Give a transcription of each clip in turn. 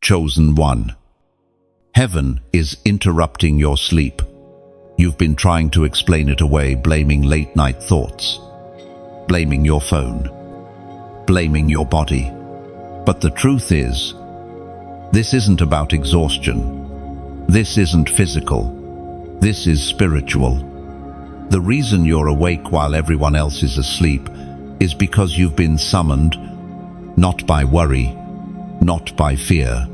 Chosen one. Heaven is interrupting your sleep. You've been trying to explain it away, blaming late-night thoughts, blaming your phone, blaming your body. But the truth is, this isn't about exhaustion. This isn't physical. This is spiritual. The reason you're awake while everyone else is asleep is because you've been summoned, not by worry, not by fear,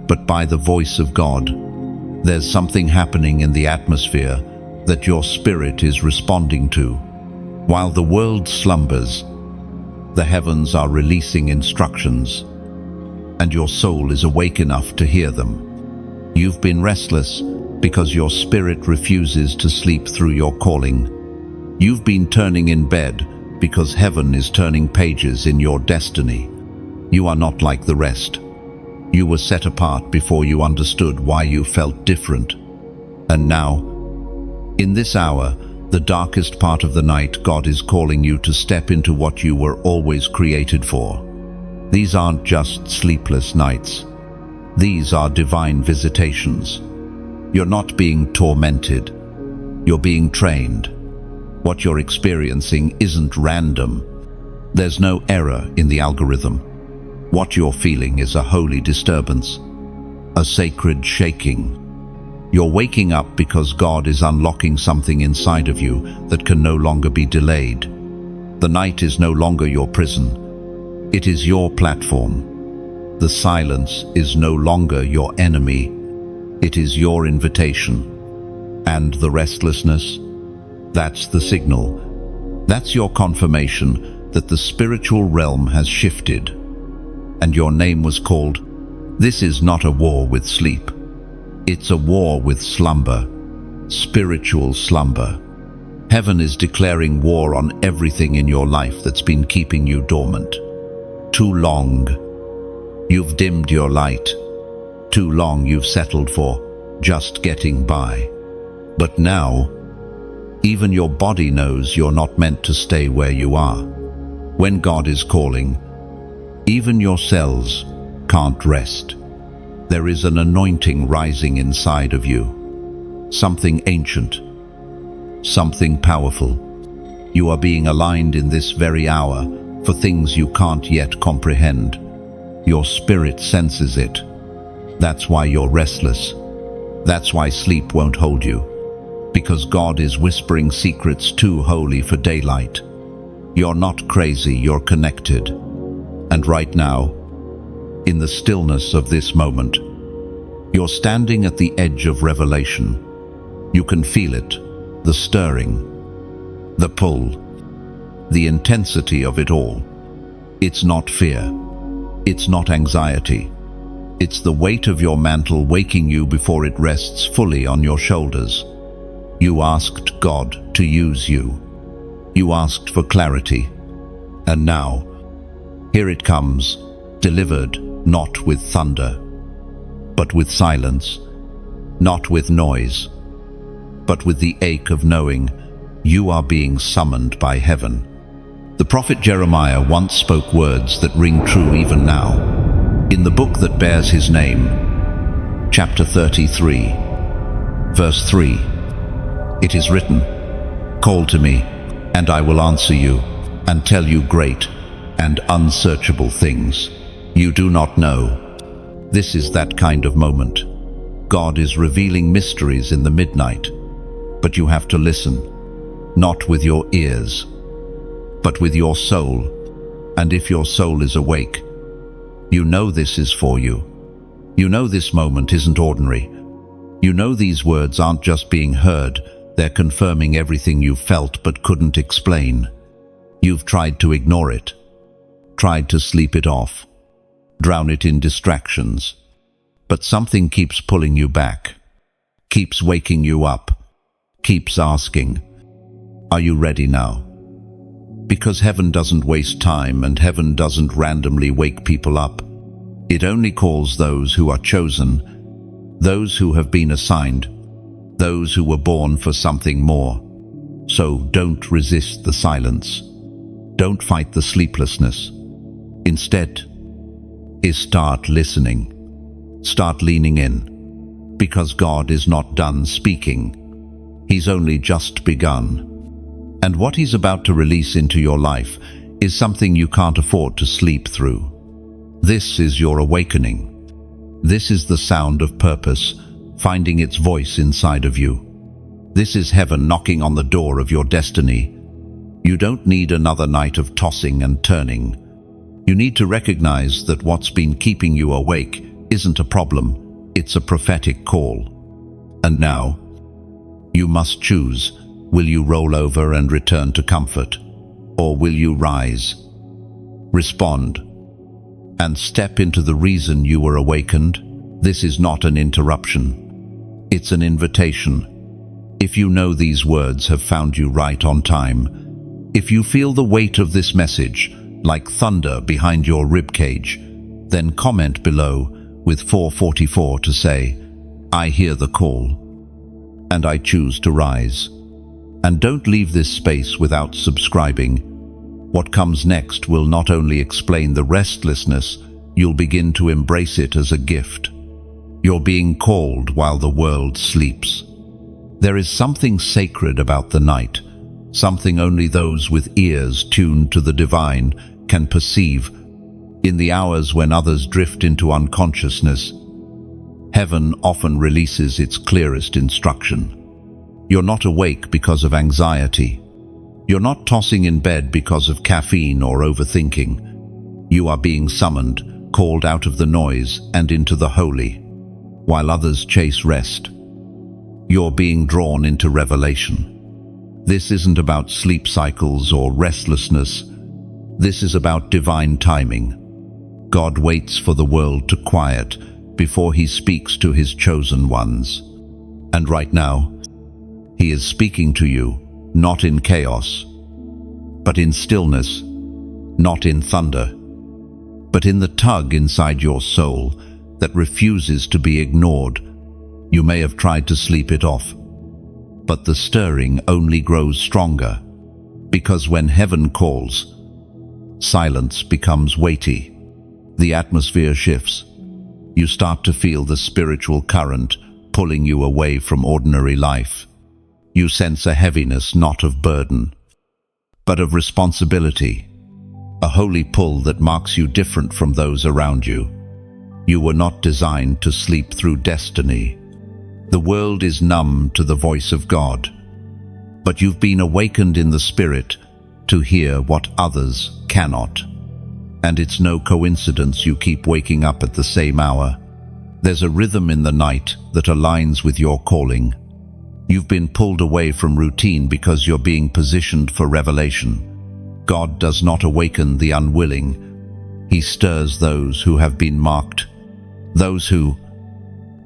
but by the voice of God. There's something happening in the atmosphere that your spirit is responding to. While the world slumbers, the heavens are releasing instructions, and your soul is awake enough to hear them. You've been restless because your spirit refuses to sleep through your calling. You've been turning in bed because heaven is turning pages in your destiny. You are not like the rest. You were set apart before you understood why you felt different. And now, in this hour, the darkest part of the night, God is calling you to step into what you were always created for. These aren't just sleepless nights. These are divine visitations. You're not being tormented. You're being trained. What you're experiencing isn't random. There's no error in the algorithm. What you're feeling is a holy disturbance, a sacred shaking. You're waking up because God is unlocking something inside of you that can no longer be delayed. The night is no longer your prison. It is your platform. The silence is no longer your enemy. It is your invitation. And the restlessness, that's the signal. That's your confirmation that the spiritual realm has shifted. And your name was called. This is not a war with sleep. It's a war with slumber, spiritual slumber. Heaven is declaring war on everything in your life that's been keeping you dormant. Too long, you've dimmed your light. Too long you've settled for just getting by. But now, even your body knows you're not meant to stay where you are. When God is calling, even your cells can't rest. There is an anointing rising inside of you. Something ancient, something powerful. You are being aligned in this very hour for things you can't yet comprehend. Your spirit senses it. That's why you're restless. That's why sleep won't hold you. Because God is whispering secrets too holy for daylight. You're not crazy, you're connected. And right now, in the stillness of this moment, you're standing at the edge of revelation. You can feel it, the stirring, the pull, the intensity of it all. It's not fear. It's not anxiety. It's the weight of your mantle waking you before it rests fully on your shoulders. You asked God to use you. You asked for clarity. And now, here it comes, delivered not with thunder, but with silence, not with noise, but with the ache of knowing you are being summoned by heaven. The prophet Jeremiah once spoke words that ring true even now. In the book that bears his name, chapter 33, verse 3, it is written, "Call to me, and I will answer you, and tell you great and unsearchable things you do not know." This is that kind of moment. God is revealing mysteries in the midnight, but you have to listen, not with your ears, but with your soul. And if your soul is awake, you know this is for you. You know this moment isn't ordinary. You know these words aren't just being heard, they're confirming everything you felt but couldn't explain. You've tried to ignore it, tried to sleep it off, drown it in distractions. But something keeps pulling you back, keeps waking you up, keeps asking, are you ready now? Because heaven doesn't waste time and heaven doesn't randomly wake people up. It only calls those who are chosen, those who have been assigned, those who were born for something more. So don't resist the silence. Don't fight the sleeplessness. Instead, start listening. Start leaning in, because God is not done speaking. He's only just begun. And what He's about to release into your life is something you can't afford to sleep through. This is your awakening. This is the sound of purpose, finding its voice inside of you. This is heaven knocking on the door of your destiny. You don't need another night of tossing and turning. You need to recognize that what's been keeping you awake isn't a problem, it's a prophetic call. And now, you must choose. Will you roll over and return to comfort? Or will you rise, respond, and step into the reason you were awakened? This is not an interruption. It's an invitation. If you know these words have found you right on time, if you feel the weight of this message like thunder behind your ribcage, then comment below with 444 to say, I hear the call, and I choose to rise. And don't leave this space without subscribing. What comes next will not only explain the restlessness, you'll begin to embrace it as a gift. You're being called while the world sleeps. There is something sacred about the night, something only those with ears tuned to the divine can perceive. In the hours when others drift into unconsciousness, heaven often releases its clearest instruction. You're not awake because of anxiety. You're not tossing in bed because of caffeine or overthinking. You are being summoned, called out of the noise and into the holy. While others chase rest, you're being drawn into revelation. This isn't about sleep cycles or restlessness. This is about divine timing. God waits for the world to quiet before He speaks to His chosen ones. And right now, He is speaking to you, not in chaos, but in stillness, not in thunder, but in the tug inside your soul that refuses to be ignored. You may have tried to sleep it off, but the stirring only grows stronger, because when heaven calls, silence becomes weighty. The atmosphere shifts. You start to feel the spiritual current pulling you away from ordinary life. You sense a heaviness not of burden, but of responsibility, a holy pull that marks you different from those around you. You were not designed to sleep through destiny. The world is numb to the voice of God, but you've been awakened in the spirit to hear what others cannot. And it's no coincidence you keep waking up at the same hour. There's a rhythm in the night that aligns with your calling. You've been pulled away from routine because you're being positioned for revelation. God does not awaken the unwilling. He stirs those who have been marked, those who,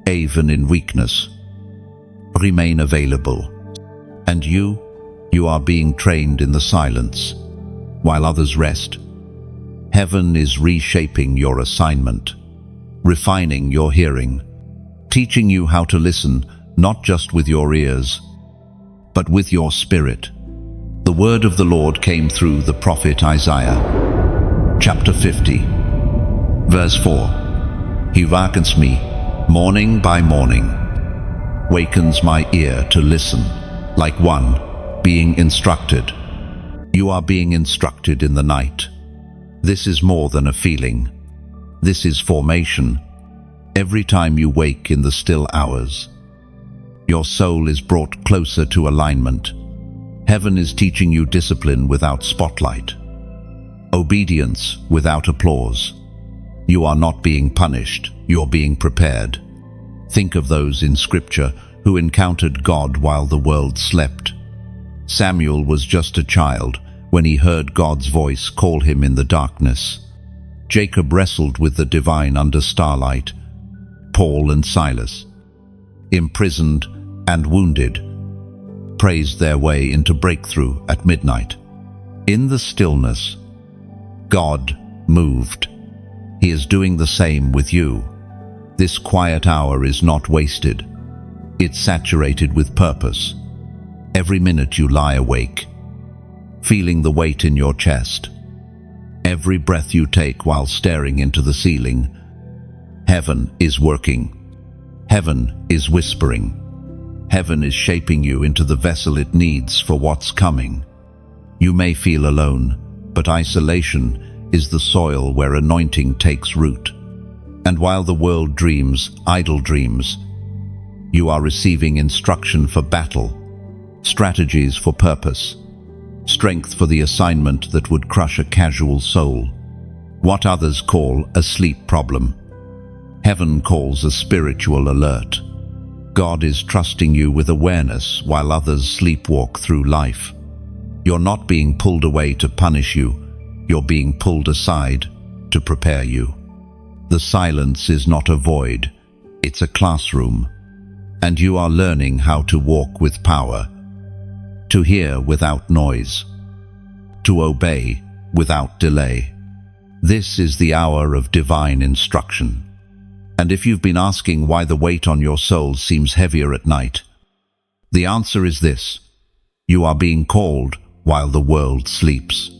even in weakness, remain available. And you are being trained in the silence. While others rest, heaven is reshaping your assignment, refining your hearing, teaching you how to listen not just with your ears, but with your spirit. The word of the Lord came through the prophet Isaiah, chapter 50, verse 4. He wakens me morning by morning, wakens my ear to listen, like one being instructed. You are being instructed in the night. This is more than a feeling. This is formation. Every time you wake in the still hours, your soul is brought closer to alignment. Heaven is teaching you discipline without spotlight, obedience without applause. You are not being punished, you're being prepared. Think of those in Scripture who encountered God while the world slept. Samuel was just a child when he heard God's voice call him in the darkness. Jacob wrestled with the divine under starlight. Paul and Silas, imprisoned and wounded, praised their way into breakthrough at midnight. In the stillness, God moved. He is doing the same with you. This quiet hour is not wasted. It's saturated with purpose. Every minute you lie awake, feeling the weight in your chest. Every breath you take while staring into the ceiling, Heaven is working. Heaven is whispering. Heaven is shaping you into the vessel it needs for what's coming. You may feel alone, but isolation is the soil where anointing takes root. And while the world dreams idle dreams, you are receiving instruction for battle, strategies for purpose, strength for the assignment that would crush a casual soul. What others call a sleep problem, heaven calls a spiritual alert. God is trusting you with awareness while others sleepwalk through life. You're not being pulled away to punish you, you're being pulled aside to prepare you. The silence is not a void, it's a classroom, and you are learning how to walk with power, to hear without noise, to obey without delay. This is the hour of divine instruction. And if you've been asking why the weight on your soul seems heavier at night, the answer is this: you are being called while the world sleeps.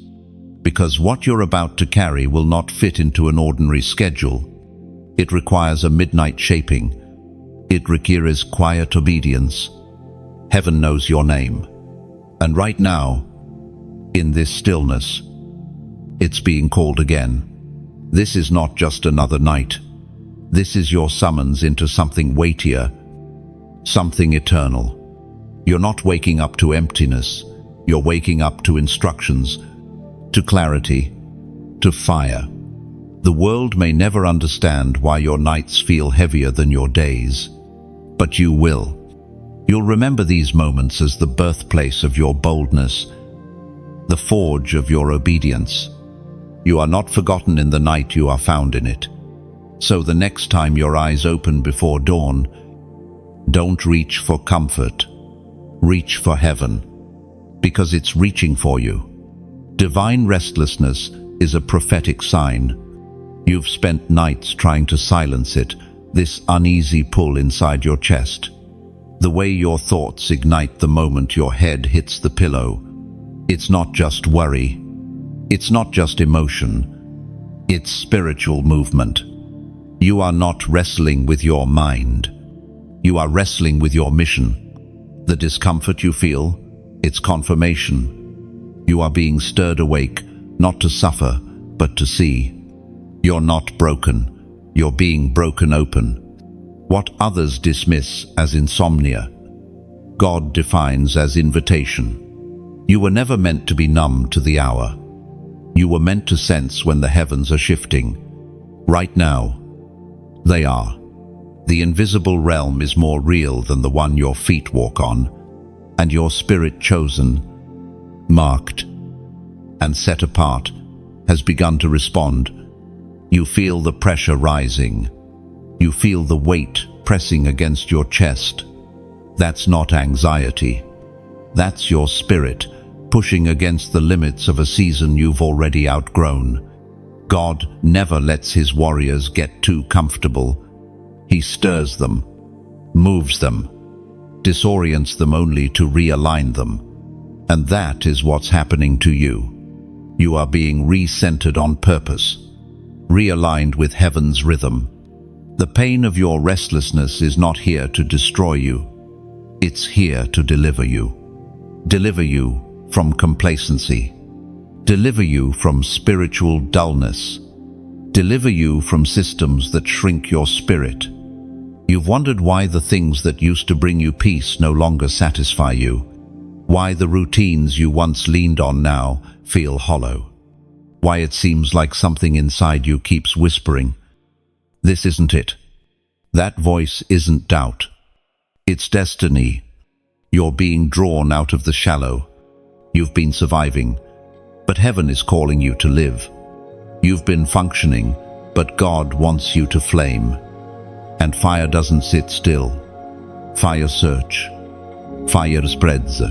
Because what you're about to carry will not fit into an ordinary schedule. It requires a midnight shaping. It requires quiet obedience. Heaven knows your name. And right now, in this stillness, it's being called again. This is not just another night. This is your summons into something weightier, something eternal. You're not waking up to emptiness. You're waking up to instructions, to clarity, to fire. The world may never understand why your nights feel heavier than your days, but you will. You'll remember these moments as the birthplace of your boldness, the forge of your obedience. You are not forgotten in the night, you are found in it. So the next time your eyes open before dawn, don't reach for comfort. Reach for heaven, because it's reaching for you. Divine restlessness is a prophetic sign. You've spent nights trying to silence it, this uneasy pull inside your chest. The way your thoughts ignite the moment your head hits the pillow. It's not just worry. It's not just emotion. It's spiritual movement. You are not wrestling with your mind. You are wrestling with your mission. The discomfort you feel, it's confirmation. You are being stirred awake, not to suffer, but to see. You're not broken. You're being broken open. What others dismiss as insomnia, God defines as invitation. You were never meant to be numb to the hour. You were meant to sense when the heavens are shifting. Right now, they are. The invisible realm is more real than the one your feet walk on, and your spirit chosen, marked, and set apart has begun to respond. You feel the pressure rising. You feel the weight pressing against your chest. That's not anxiety. That's your spirit pushing against the limits of a season you've already outgrown. God never lets his warriors get too comfortable. He stirs them, moves them, disorients them only to realign them. And that is what's happening to you. You are being recentered on purpose, realigned with heaven's rhythm. The pain of your restlessness is not here to destroy you. It's here to deliver you. Deliver you from complacency. Deliver you from spiritual dullness. Deliver you from systems that shrink your spirit. You've wondered why the things that used to bring you peace no longer satisfy you. Why the routines you once leaned on now feel hollow. Why it seems like something inside you keeps whispering, "This isn't it." That voice isn't doubt. It's destiny. You're being drawn out of the shallow. You've been surviving, but heaven is calling you to live. You've been functioning, but God wants you to flame. And fire doesn't sit still. Fire search. Fire spreads.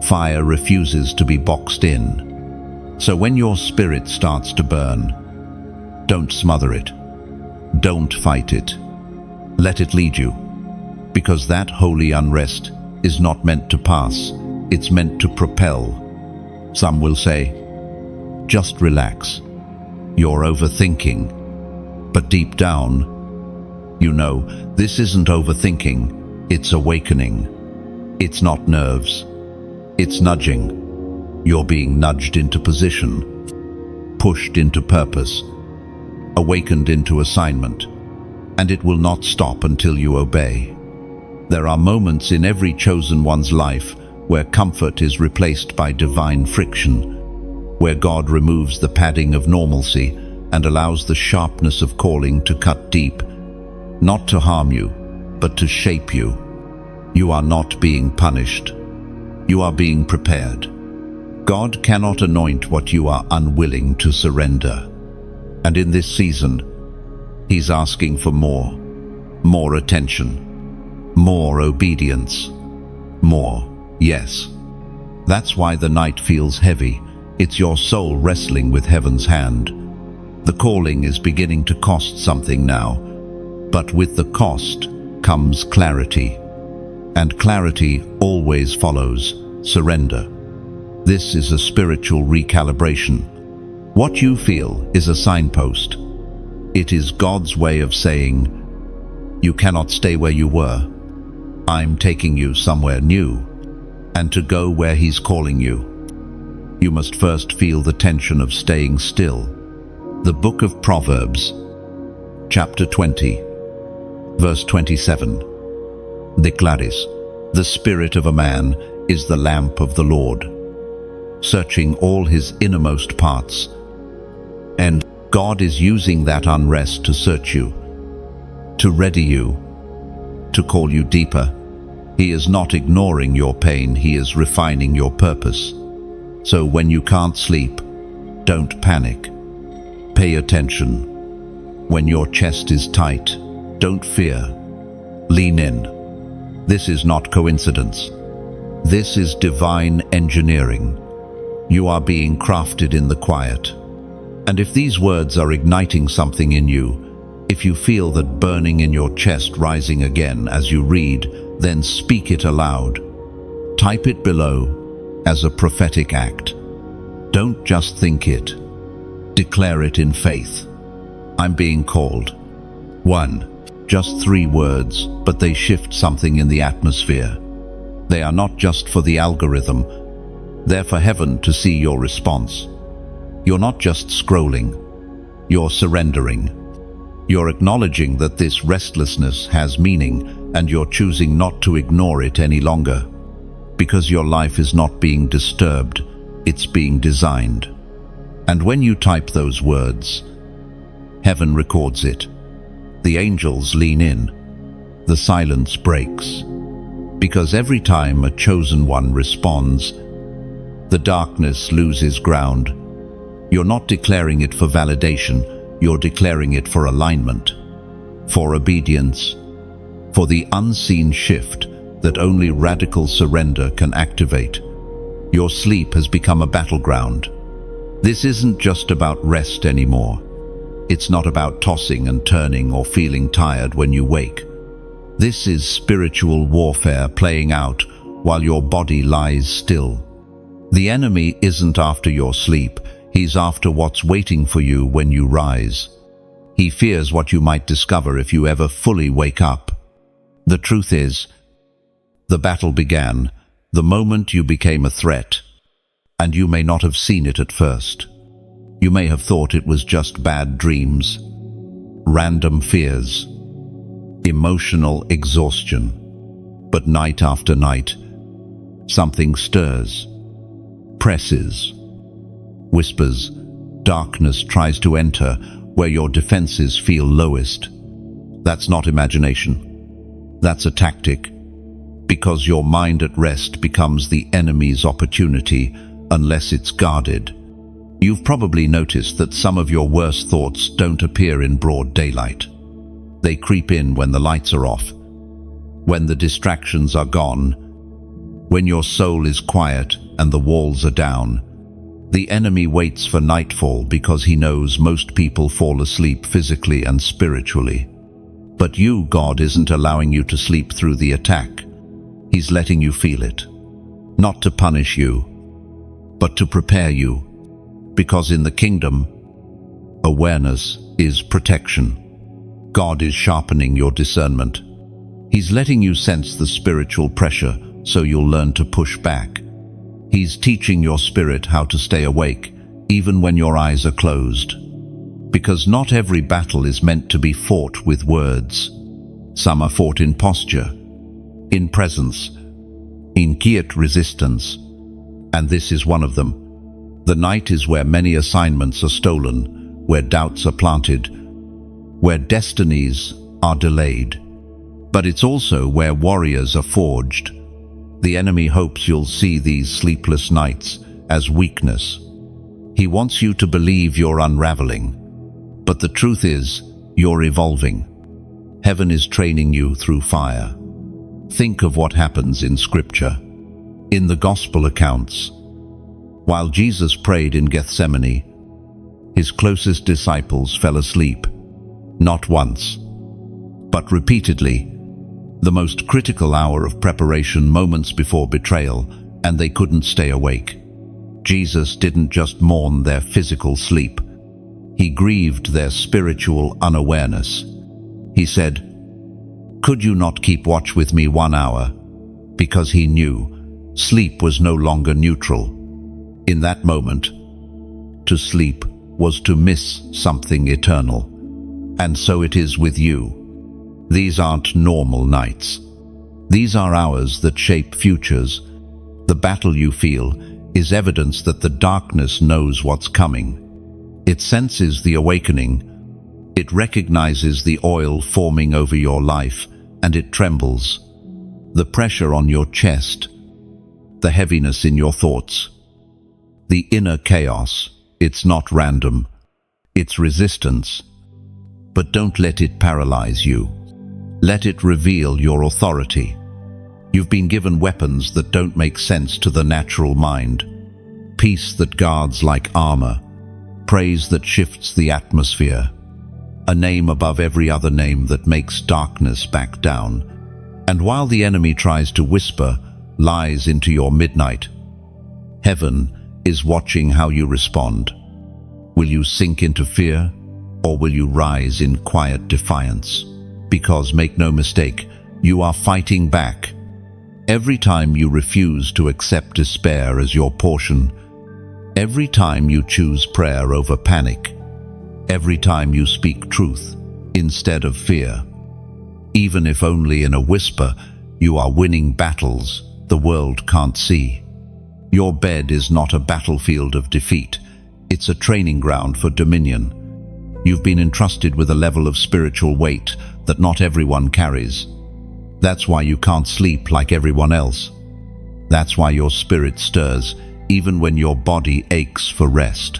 Fire refuses to be boxed in. So when your spirit starts to burn, don't smother it. Don't fight it. Let it lead you. Because that holy unrest is not meant to pass. It's meant to propel. Some will say, just relax. You're overthinking. But deep down, You know, this isn't overthinking, it's awakening. It's not nerves, it's nudging. You're being nudged into position, pushed into purpose, awakened into assignment, and it will not stop until you obey. There are moments in every chosen one's life where comfort is replaced by divine friction, where God removes the padding of normalcy and allows the sharpness of calling to cut deep, not to harm you, but to shape you. You are not being punished. You are being prepared. God cannot anoint what you are unwilling to surrender. And in this season, He's asking for more attention, more obedience, more yes. That's why the night feels heavy. It's your soul wrestling with heaven's hand. The calling is beginning to cost something now, but with the cost comes clarity. And clarity always follows surrender. This is a spiritual recalibration. What you feel is a signpost. It is God's way of saying, you cannot stay where you were. I'm taking you somewhere new, and to go where He's calling you, you must first feel the tension of staying still. The book of Proverbs, chapter 20, verse 27. Declares, the spirit of a man is the lamp of the Lord, searching all his innermost parts. And God is using that unrest to search you, to ready you, to call you deeper. He is not ignoring your pain, He is refining your purpose. So when you can't sleep, don't panic. Pay attention. When your chest is tight, don't fear. Lean in. This is not coincidence. This is divine engineering. You are being crafted in the quiet. And if these words are igniting something in you, if you feel that burning in your chest rising again as you read, then speak it aloud. Type it below as a prophetic act. Don't just think it. Declare it in faith. I'm being called. 1. Just 3 words, but they shift something in the atmosphere. They are not just for the algorithm. They're for heaven to see your response. You're not just scrolling. You're surrendering. You're acknowledging that this restlessness has meaning, and you're choosing not to ignore it any longer. Because your life is not being disturbed, it's being designed. And when you type those words, heaven records it. The angels lean in. The silence breaks. Because every time a chosen one responds, the darkness loses ground. You're not declaring it for validation, you're declaring it for alignment, for obedience, for the unseen shift that only radical surrender can activate. Your sleep has become a battleground. This isn't just about rest anymore. It's not about tossing and turning or feeling tired when you wake. This is spiritual warfare playing out while your body lies still. The enemy isn't after your sleep, he's after what's waiting for you when you rise. He fears what you might discover if you ever fully wake up. The truth is, the battle began the moment you became a threat, and you may not have seen it at first. You may have thought it was just bad dreams, random fears, emotional exhaustion. But night after night, something stirs, presses, whispers. Darkness tries to enter where your defenses feel lowest. That's not imagination. That's a tactic. Because your mind at rest becomes the enemy's opportunity unless it's guarded. You've probably noticed that some of your worst thoughts don't appear in broad daylight. They creep in when the lights are off, when the distractions are gone, when your soul is quiet and the walls are down. The enemy waits for nightfall because he knows most people fall asleep physically and spiritually. But you, God, isn't allowing you to sleep through the attack. He's letting you feel it, not to punish you, but to prepare you. Because in the kingdom, awareness is protection. God is sharpening your discernment. He's letting you sense the spiritual pressure so you'll learn to push back. He's teaching your spirit how to stay awake, even when your eyes are closed. Because not every battle is meant to be fought with words. Some are fought in posture, in presence, in quiet resistance, and this is one of them. The night is where many assignments are stolen, where doubts are planted, where destinies are delayed. But it's also where warriors are forged. The enemy hopes you'll see these sleepless nights as weakness. He wants you to believe you're unraveling. But the truth is, you're evolving. Heaven is training you through fire. Think of what happens in Scripture. In the Gospel accounts, while Jesus prayed in Gethsemane, his closest disciples fell asleep. Not once, but repeatedly. The most critical hour of preparation, moments before betrayal, and they couldn't stay awake. Jesus didn't just mourn their physical sleep. He grieved their spiritual unawareness. He said, "Could you not keep watch with me 1 hour?" Because he knew sleep was no longer neutral. In that moment, to sleep was to miss something eternal. And so it is with you. These aren't normal nights. These are hours that shape futures. The battle you feel is evidence that the darkness knows what's coming. It senses the awakening. It recognizes the oil forming over your life, and it trembles. The pressure on your chest, the heaviness in your thoughts, the inner chaos. It's not random. It's resistance. But don't let it paralyze you. Let it reveal your authority. You've been given weapons that don't make sense to the natural mind. Peace that guards like armor. Praise that shifts the atmosphere. A name above every other name that makes darkness back down. And while the enemy tries to whisper lies into your midnight, heaven is watching how you respond. Will you sink into fear, or will you rise in quiet defiance? Because make no mistake, you are fighting back. Every time you refuse to accept despair as your portion, every time you choose prayer over panic, every time you speak truth instead of fear, even if only in a whisper, you are winning battles the world can't see. Your bed is not a battlefield of defeat. It's a training ground for dominion. You've been entrusted with a level of spiritual weight that not everyone carries. That's why you can't sleep like everyone else. That's why your spirit stirs, even when your body aches for rest.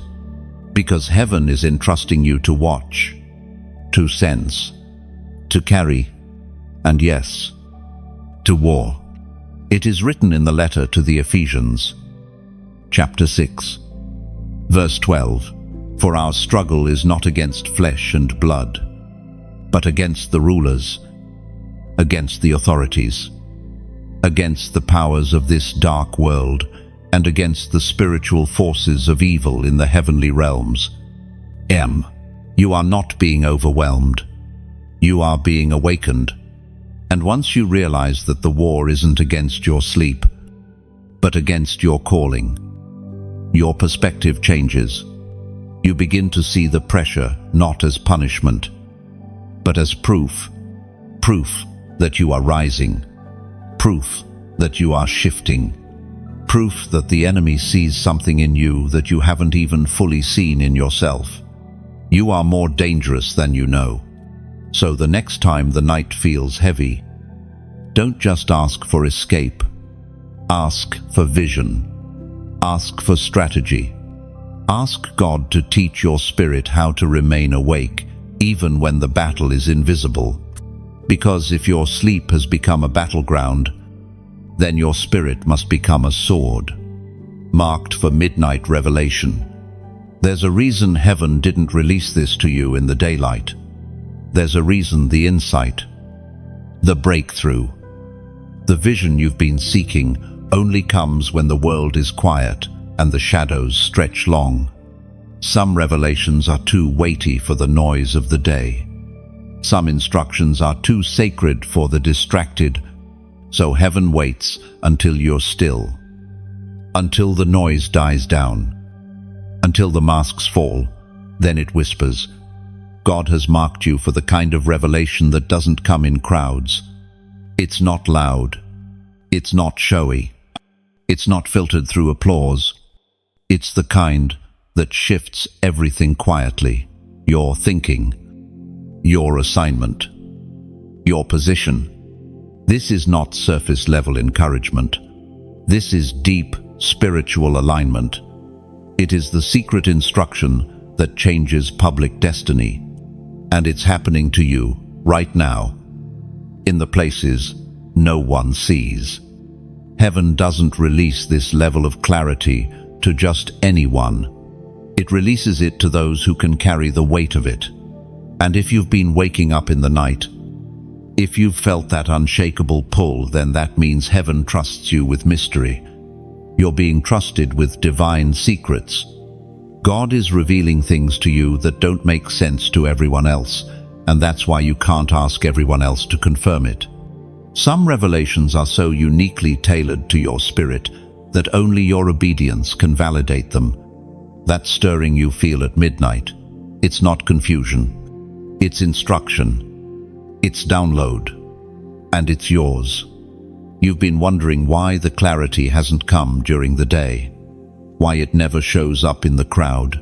Because heaven is entrusting you to watch, to sense, to carry, and yes, to war. It is written in the letter to the Ephesians, chapter 6, verse 12, "For our struggle is not against flesh and blood, but against the rulers, against the authorities, against the powers of this dark world, and against the spiritual forces of evil in the heavenly realms." You are not being overwhelmed. You are being awakened. And once you realize that the war isn't against your sleep, but against your calling, your perspective changes. You begin to see the pressure not as punishment, but as proof. Proof that you are rising. Proof that you are shifting. Proof that the enemy sees something in you that you haven't even fully seen in yourself. You are more dangerous than you know. So the next time the night feels heavy, don't just ask for escape. Ask for vision. Ask for strategy. Ask God to teach your spirit how to remain awake, even when the battle is invisible. Because if your sleep has become a battleground, then your spirit must become a sword, marked for midnight revelation. There's a reason heaven didn't release this to you in the daylight. There's a reason the insight, the breakthrough, the vision you've been seeking only comes when the world is quiet and the shadows stretch long. Some revelations are too weighty for the noise of the day. Some instructions are too sacred for the distracted, so heaven waits until you're still, until the noise dies down, until the masks fall. Then it whispers, God has marked you for the kind of revelation that doesn't come in crowds. It's not loud. It's not showy. It's not filtered through applause. It's the kind that shifts everything quietly. Your thinking, your assignment, your position. This is not surface-level encouragement. This is deep spiritual alignment. It is the secret instruction that changes public destiny. And it's happening to you right now, in the places no one sees. Heaven doesn't release this level of clarity to just anyone. It releases it to those who can carry the weight of it. And if you've been waking up in the night, if you've felt that unshakable pull, then that means heaven trusts you with mystery. You're being trusted with divine secrets. God is revealing things to you that don't make sense to everyone else, and that's why you can't ask everyone else to confirm it. Some revelations are so uniquely tailored to your spirit that only your obedience can validate them. That stirring you feel at midnight, it's not confusion, it's instruction, it's download, and it's yours. You've been wondering why the clarity hasn't come during the day, why it never shows up in the crowd,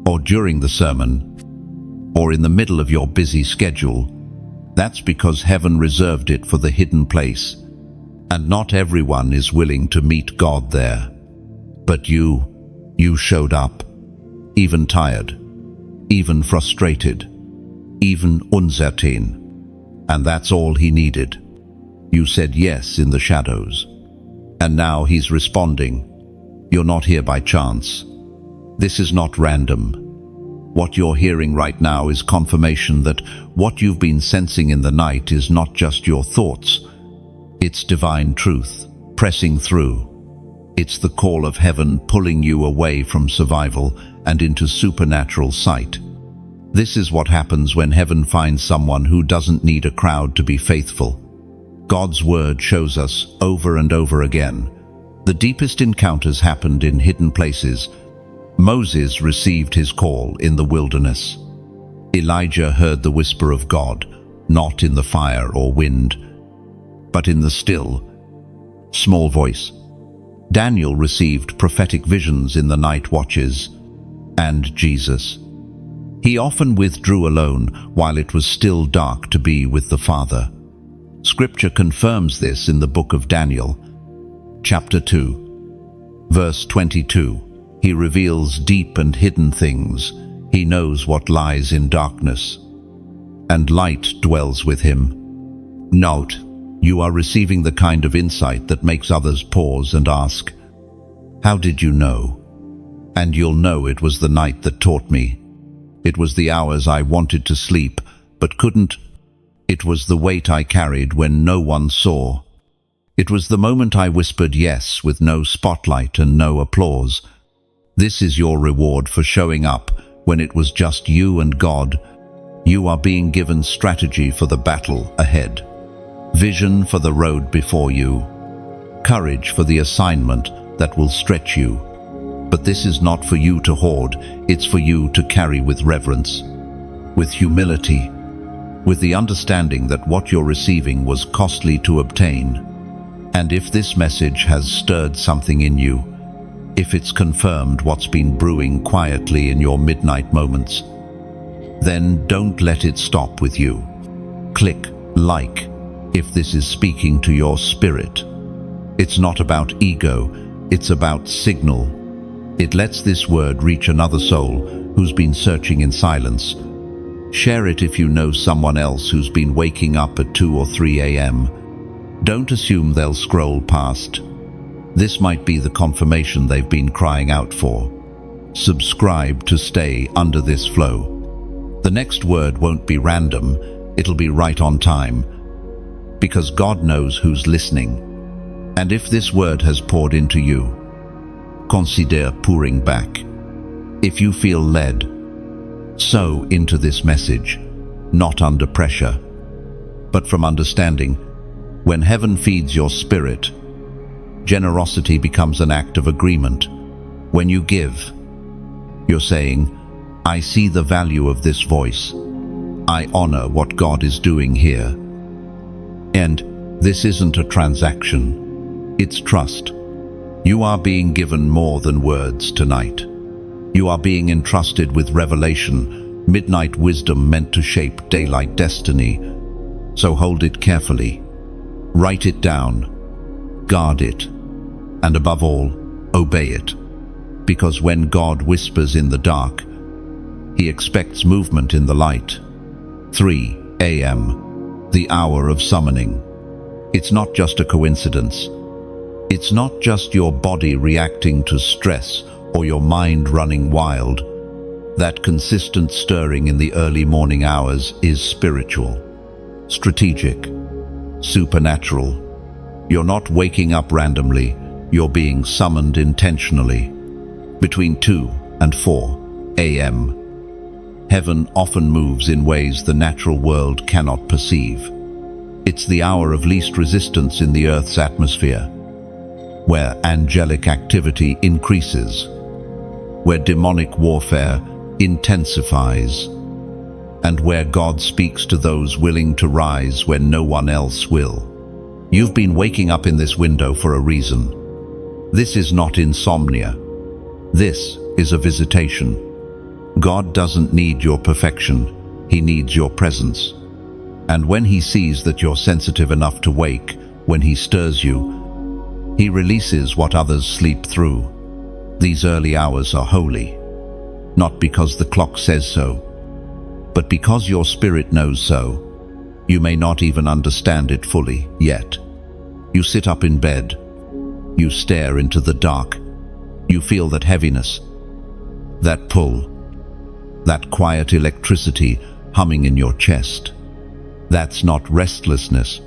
or during the sermon, or in the middle of your busy schedule. That's because heaven reserved it for the hidden place, and not everyone is willing to meet God there. But you showed up, even tired, even frustrated, even uncertain, and that's all he needed. You said yes in the shadows, and now he's responding. You're not here by chance. This is not random. What you're hearing right now is confirmation that what you've been sensing in the night is not just your thoughts. It's divine truth, pressing through. It's the call of heaven pulling you away from survival and into supernatural sight. This is what happens when heaven finds someone who doesn't need a crowd to be faithful. God's word shows us over and over again. The deepest encounters happened in hidden places. Moses received his call in the wilderness. Elijah heard the whisper of God, not in the fire or wind, but in the still, small voice. Daniel received prophetic visions in the night watches, and Jesus. He often withdrew alone while it was still dark to be with the Father. Scripture confirms this in the book of Daniel, chapter 2, verse 22. He reveals deep and hidden things. He knows what lies in darkness, and light dwells with him. Note, you are receiving the kind of insight that makes others pause and ask, how did you know? And you'll know it was the night that taught me. It was the hours I wanted to sleep, but couldn't. It was the weight I carried when no one saw. It was the moment I whispered yes with no spotlight and no applause. This is your reward for showing up when it was just you and God. You are being given strategy for the battle ahead, vision for the road before you, courage for the assignment that will stretch you. But this is not for you to hoard, it's for you to carry with reverence, with humility, with the understanding that what you're receiving was costly to obtain. And if this message has stirred something in you, if it's confirmed what's been brewing quietly in your midnight moments, then don't let it stop with you. Click like if this is speaking to your spirit. It's not about ego, it's about signal. It lets this word reach another soul who's been searching in silence. Share it if you know someone else who's been waking up at 2 or 3 a.m. Don't assume they'll scroll past. This might be the confirmation they've been crying out for. Subscribe to stay under this flow. The next word won't be random, it'll be right on time, because God knows who's listening. And if this word has poured into you, consider pouring back. If you feel led, sow into this message. not under pressure, but from understanding. When heaven feeds your spirit, generosity becomes an act of agreement. When you give, you're saying, I see the value of this voice. I honor what God is doing here. And this isn't a transaction, it's trust. You are being given more than words tonight. You are being entrusted with revelation, midnight wisdom meant to shape daylight destiny. So hold it carefully. Write it down. Guard it. And above all, obey it. Because when God whispers in the dark, He expects movement in the light. 3 a.m., the hour of summoning. It's not just a coincidence. It's not just your body reacting to stress or your mind running wild. That consistent stirring in the early morning hours is spiritual, strategic, supernatural. You're not waking up randomly, you're being summoned intentionally. Between 2 and 4 a.m., heaven often moves in ways the natural world cannot perceive. It's the hour of least resistance in the Earth's atmosphere, where angelic activity increases, where demonic warfare intensifies, and where God speaks to those willing to rise when no one else will. You've been waking up in this window for a reason. This is not insomnia. This is a visitation. God doesn't need your perfection, He needs your presence. And when He sees that you're sensitive enough to wake, when He stirs you, He releases what others sleep through. These early hours are holy, not because the clock says so, but because your spirit knows so. You may not even understand it fully yet. You sit up in bed. You stare into the dark. You feel that heaviness, that pull, that quiet electricity humming in your chest. That's not restlessness.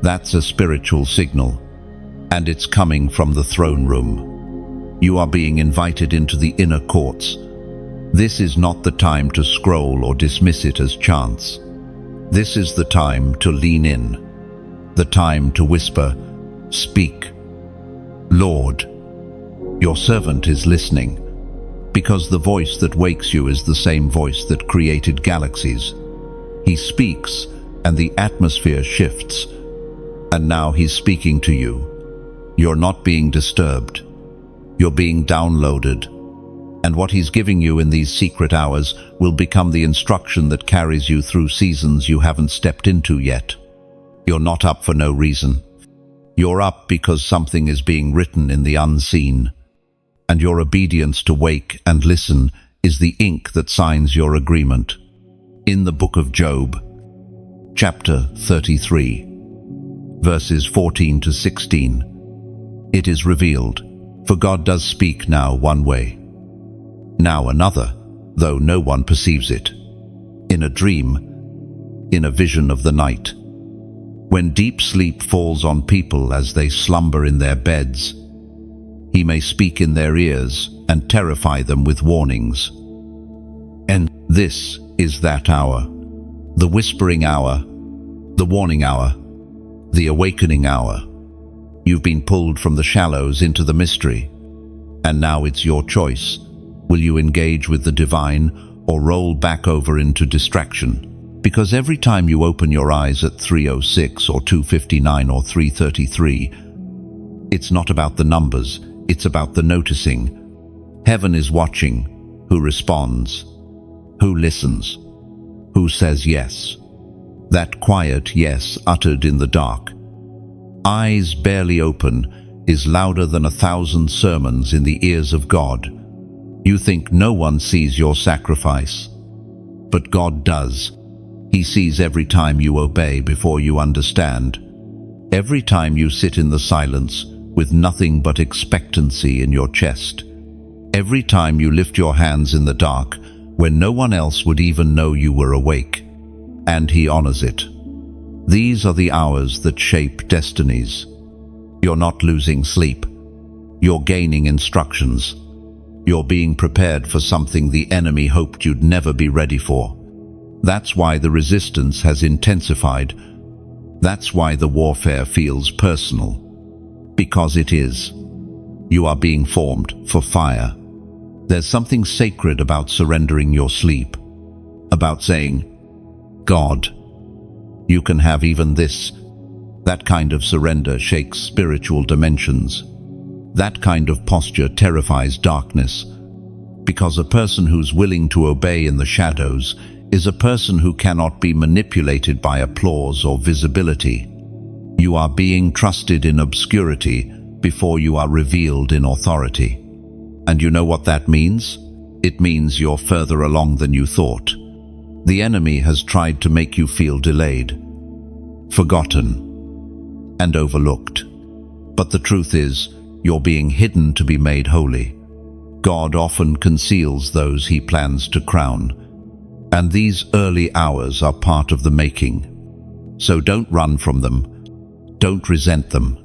That's a spiritual signal, and it's coming from the throne room. You are being invited into the inner courts. This is not the time to scroll or dismiss it as chance. This is the time to lean in, the time to whisper, "Speak, Lord." Your servant is listening, because the voice that wakes you is the same voice that created galaxies. He speaks, and the atmosphere shifts, and now He's speaking to you. You're not being disturbed. You're being downloaded. And what He's giving you in these secret hours will become the instruction that carries you through seasons you haven't stepped into yet. You're not up for no reason. You're up because something is being written in the unseen. And your obedience to wake and listen is the ink that signs your agreement. In the book of Job, chapter 33, verses 14 to 16, it is revealed, for God does speak now one way, now another, though no one perceives it, in a dream, in a vision of the night. When deep sleep falls on people as they slumber in their beds, He may speak in their ears and terrify them with warnings. And this is that hour, the whispering hour, the warning hour, the awakening hour. You've been pulled from the shallows into the mystery, and now it's your choice. Will you engage with the divine or roll back over into distraction? Because every time you open your eyes at 3:06 or 2:59 or 3:33, it's not about the numbers, it's about the noticing. Heaven is watching. Who responds? Who listens? Who says yes? That quiet yes uttered in the dark, eyes barely open, is louder than 1,000 sermons in the ears of God. You think no one sees your sacrifice, but God does. He sees every time you obey before you understand, every time you sit in the silence with nothing but expectancy in your chest, every time you lift your hands in the dark when no one else would even know you were awake, and He honors it. These are the hours that shape destinies. You're not losing sleep. You're gaining instructions. You're being prepared for something the enemy hoped you'd never be ready for. That's why the resistance has intensified. That's why the warfare feels personal. Because it is. You are being formed for fire. There's something sacred about surrendering your sleep. About saying, God, you can have even this. That kind of surrender shakes spiritual dimensions. That kind of posture terrifies darkness. Because a person who's willing to obey in the shadows is a person who cannot be manipulated by applause or visibility. You are being trusted in obscurity before you are revealed in authority. And you know what that means? It means you're further along than you thought. The enemy has tried to make you feel delayed, forgotten, and overlooked. But the truth is, you're being hidden to be made holy. God often conceals those he plans to crown. And these early hours are part of the making. So don't run from them. Don't resent them.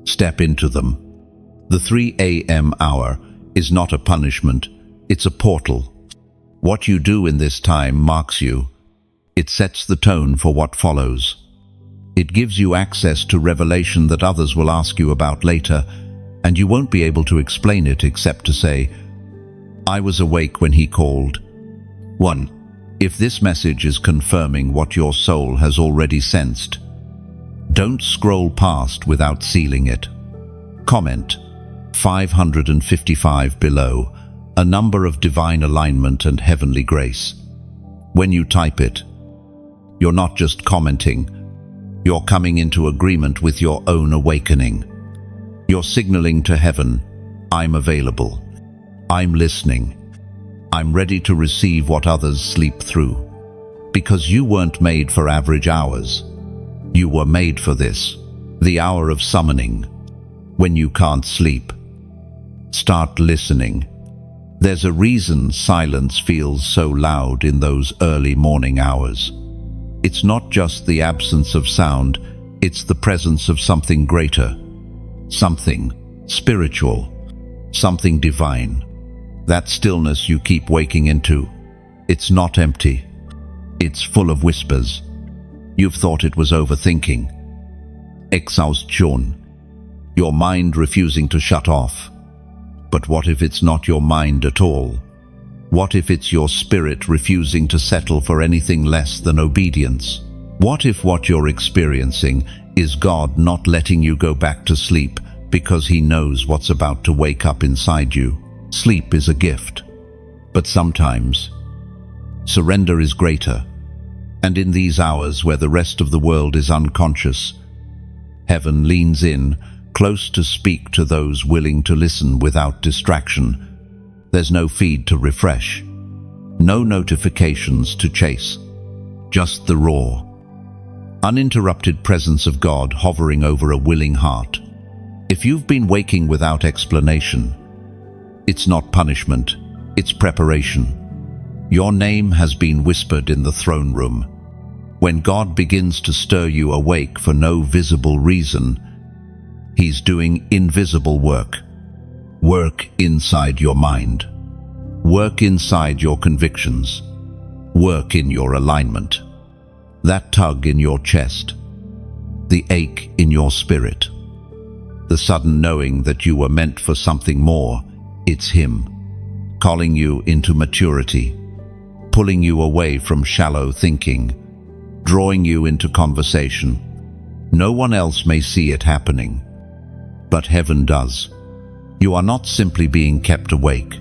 Step into them. The 3 a.m. hour is not a punishment, it's a portal. What you do in this time marks you. It sets the tone for what follows. It gives you access to revelation that others will ask you about later, and you won't be able to explain it except to say, I was awake when he called. 1. If this message is confirming what your soul has already sensed, don't scroll past without sealing it. Comment 555 below, a number of divine alignment and heavenly grace. When you type it, you're not just commenting, you're coming into agreement with your own awakening. You're signaling to heaven, I'm available, I'm listening, I'm ready to receive what others sleep through. Because you weren't made for average hours. You were made for this, the hour of summoning. When you can't sleep, start listening. There's a reason silence feels so loud in those early morning hours. It's not just the absence of sound, it's the presence of something greater, something spiritual, something divine. That stillness you keep waking into, it's not empty. It's full of whispers. You've thought it was overthinking. Exhaustion. Your mind refusing to shut off. But what if it's not your mind at all? What if it's your spirit refusing to settle for anything less than obedience? What if what you're experiencing is God not letting you go back to sleep because he knows what's about to wake up inside you? Sleep is a gift, but sometimes surrender is greater. And in these hours where the rest of the world is unconscious, heaven leans in, close to speak to those willing to listen without distraction. There's no feed to refresh, no notifications to chase, just the raw, uninterrupted presence of God hovering over a willing heart. If you've been waking without explanation, it's not punishment, it's preparation. Your name has been whispered in the throne room. When God begins to stir you awake for no visible reason, he's doing invisible work. Work inside your mind. Work inside your convictions. Work in your alignment. That tug in your chest. The ache in your spirit. The sudden knowing that you were meant for something more. It's him, calling you into maturity, pulling you away from shallow thinking, drawing you into conversation. No one else may see it happening, but heaven does. You are not simply being kept awake.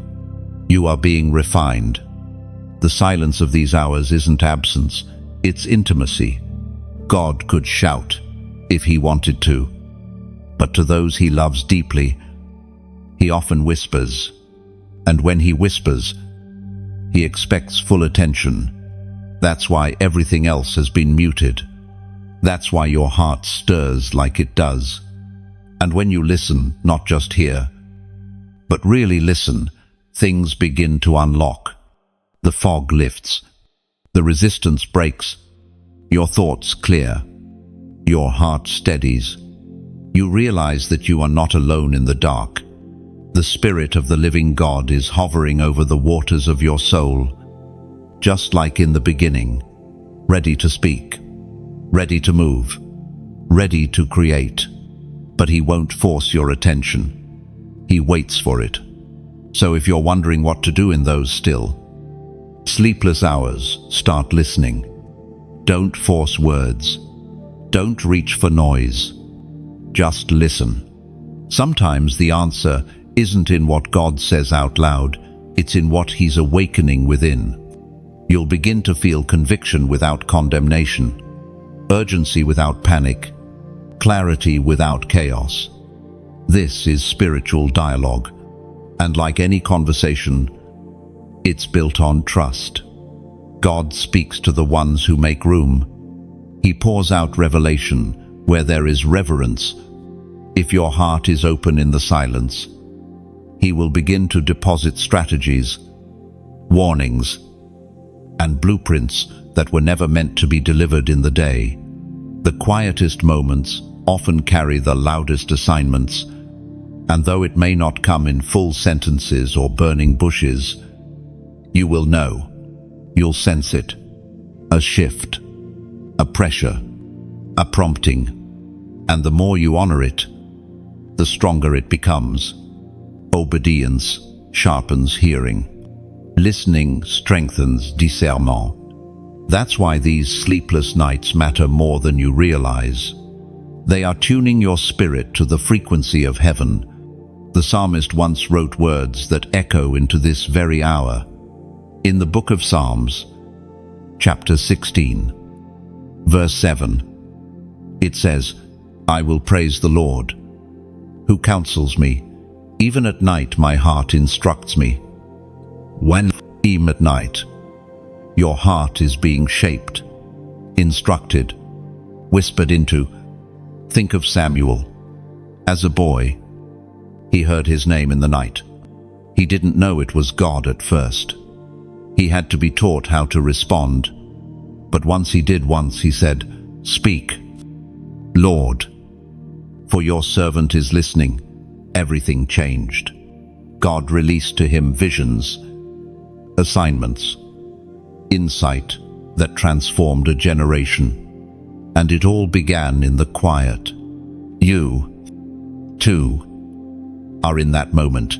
You are being refined. The silence of these hours isn't absence, it's intimacy. God could shout if he wanted to, but to those he loves deeply, he often whispers, and when he whispers, he expects full attention. That's why everything else has been muted. That's why your heart stirs like it does. And when you listen, not just hear, but really listen, things begin to unlock. The fog lifts. The resistance breaks. Your thoughts clear. Your heart steadies. You realize that you are not alone in the dark. The Spirit of the living God is hovering over the waters of your soul. just like in the beginning, ready to speak, ready to move, ready to create. But he won't force your attention. He waits for it. So if you're wondering what to do in those still, sleepless hours, start listening. Don't force words. Don't reach for noise. Just listen. Sometimes the answer isn't in what God says out loud, it's in what He's awakening within. You'll begin to feel conviction without condemnation, urgency without panic, clarity without chaos. This is spiritual dialogue, and like any conversation, it's built on trust. God speaks to the ones who make room. He pours out revelation where there is reverence. If your heart is open in the silence, He will begin to deposit strategies, warnings, and blueprints that were never meant to be delivered in the day. The quietest moments often carry the loudest assignments, and though it may not come in full sentences or burning bushes, you will know. You'll sense it. A shift, a pressure, a prompting, and the more you honor it, the stronger it becomes. Obedience sharpens hearing. Listening strengthens discernment. That's why these sleepless nights matter more than you realize. They are tuning your spirit to the frequency of heaven. The psalmist once wrote words that echo into this very hour. In the book of Psalms, chapter 16, verse 7, it says, "I will praise the Lord, who counsels me. Even at night my heart instructs me." When at night, your heart is being shaped, instructed, whispered into. Think of Samuel. As a boy, he heard his name in the night. He didn't know it was God at first. He had to be taught how to respond. But once he did, he said, "Speak, Lord, for your servant is listening." Everything changed. God released to him visions, assignments, insight that transformed a generation. And it all began in the quiet. You, too, are in that moment.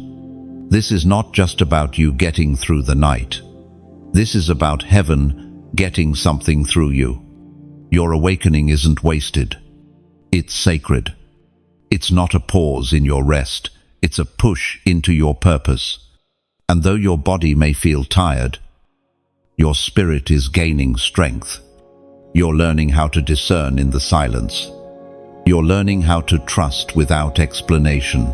This is not just about you getting through the night. This is about heaven getting something through you. Your awakening isn't wasted. It's sacred. It's not a pause in your rest. It's a push into your purpose. And though your body may feel tired, your spirit is gaining strength. You're learning how to discern in the silence. You're learning how to trust without explanation.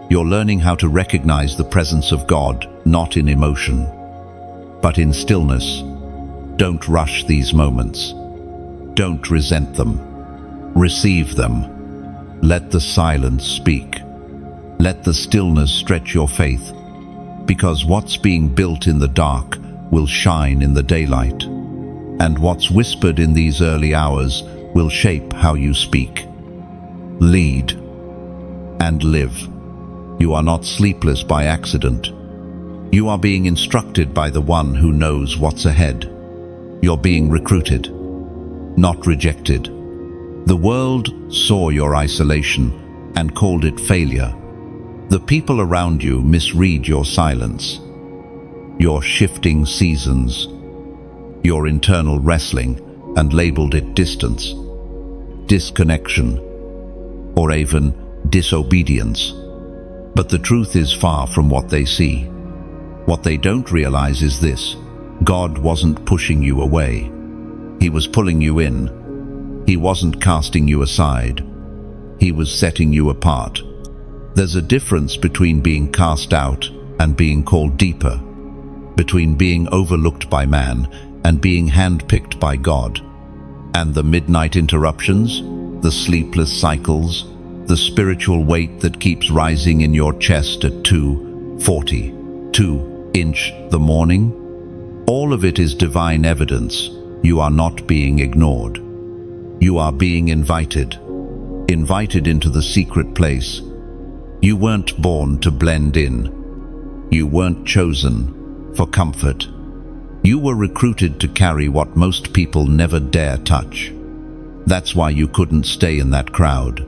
You're learning how to recognize the presence of God, not in emotion, but in stillness. Don't rush these moments. Don't resent them. Receive them. Let the silence speak. Let the stillness stretch your faith, because what's being built in the dark will shine in the daylight, and what's whispered in these early hours will shape how you speak. Lead and live. You are not sleepless by accident. You are being instructed by the one who knows what's ahead. You're being recruited, not rejected. The world saw your isolation and called it failure. The people around you misread your silence, your shifting seasons, your internal wrestling, and labeled it distance, disconnection, or even disobedience. But the truth is far from what they see. What they don't realize is this: God wasn't pushing you away. He was pulling you in. He wasn't casting you aside. He was setting you apart. There's a difference between being cast out and being called deeper, between being overlooked by man and being handpicked by God. And the midnight interruptions, the sleepless cycles, the spiritual weight that keeps rising in your chest at 2:42 the morning, all of it is divine evidence. You are not being ignored. You are being invited into the secret place. You weren't born to blend in. You weren't chosen for comfort. You were recruited to carry what most people never dare touch. That's why you couldn't stay in that crowd.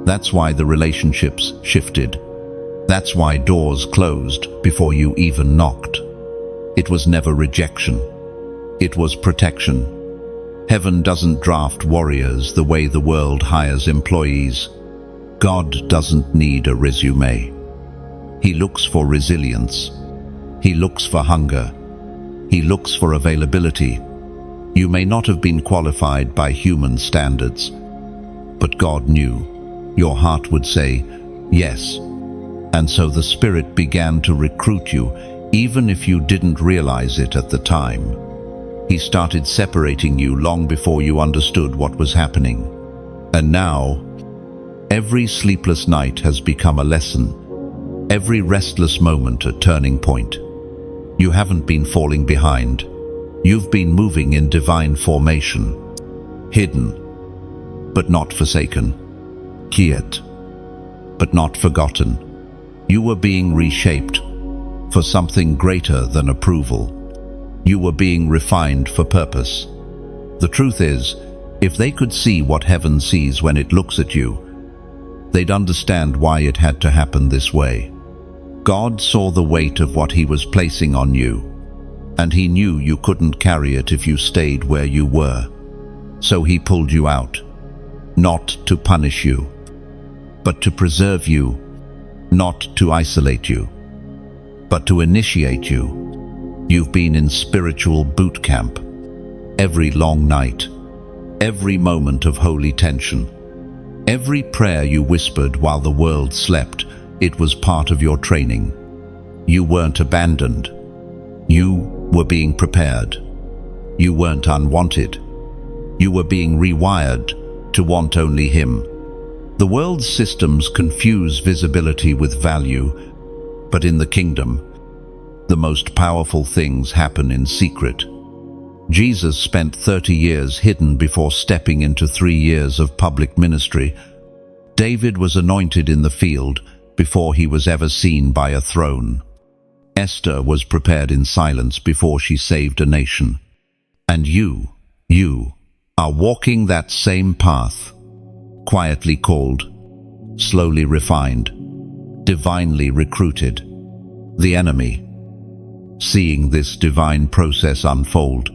That's why the relationships shifted. That's why doors closed before you even knocked. It was never rejection. It was protection. Heaven doesn't draft warriors the way the world hires employees. God doesn't need a resume. He looks for resilience. He looks for hunger. He looks for availability. You may not have been qualified by human standards, but God knew. Your heart would say, yes. And so the Spirit began to recruit you, even if you didn't realize it at the time. He started separating you long before you understood what was happening. And now, every sleepless night has become a lesson. Every restless moment a turning point. You haven't been falling behind. You've been moving in divine formation. Hidden, but not forsaken. Quiet, but not forgotten. You were being reshaped for something greater than approval. You were being refined for purpose. The truth is, if they could see what heaven sees when it looks at you, they'd understand why it had to happen this way. God saw the weight of what He was placing on you, and He knew you couldn't carry it if you stayed where you were. So He pulled you out, not to punish you, but to preserve you, not to isolate you, but to initiate you. You've been in spiritual boot camp. Every long night, every moment of holy tension, every prayer you whispered while the world slept, it was part of your training. You weren't abandoned. You were being prepared. You weren't unwanted. You were being rewired to want only Him. The world's systems confuse visibility with value, but in the kingdom, the most powerful things happen in secret. Jesus spent 30 years hidden before stepping into 3 years of public ministry. David was anointed in the field before he was ever seen by a throne. Esther was prepared in silence before she saved a nation. And you are walking that same path, quietly called, slowly refined, divinely recruited. The enemy, seeing this divine process unfold,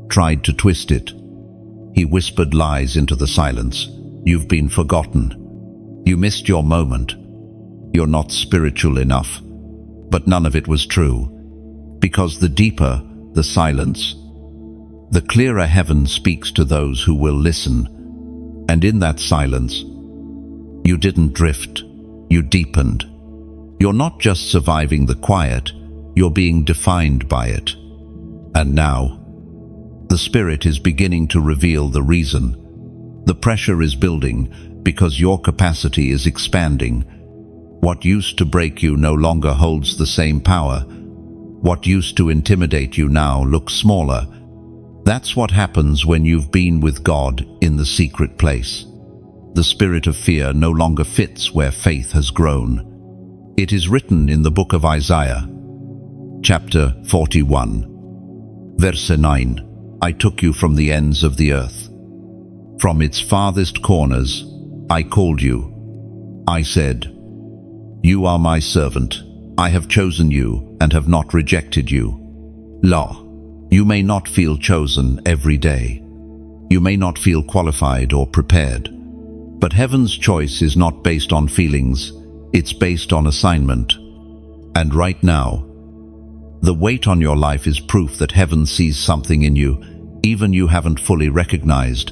tried to twist it. He whispered lies into the silence. You've been forgotten. You missed your moment. You're not spiritual enough. But none of it was true, because the deeper the silence, the clearer heaven speaks to those who will listen. And in that silence, you didn't drift, you deepened. You're not just surviving the quiet, you're being defined by it. And now, the Spirit is beginning to reveal the reason. The pressure is building because your capacity is expanding. What used to break you no longer holds the same power. What used to intimidate you now looks smaller. That's what happens when you've been with God in the secret place. The spirit of fear no longer fits where faith has grown. It is written in the book of Isaiah, chapter 41, verse 9, I took you from the ends of the earth. From its farthest corners, I called you. I said, you are my servant. I have chosen you and have not rejected you. Lo, you may not feel chosen every day. You may not feel qualified or prepared. But heaven's choice is not based on feelings, it's based on assignment. And right now, the weight on your life is proof that heaven sees something in you, even you haven't fully recognized.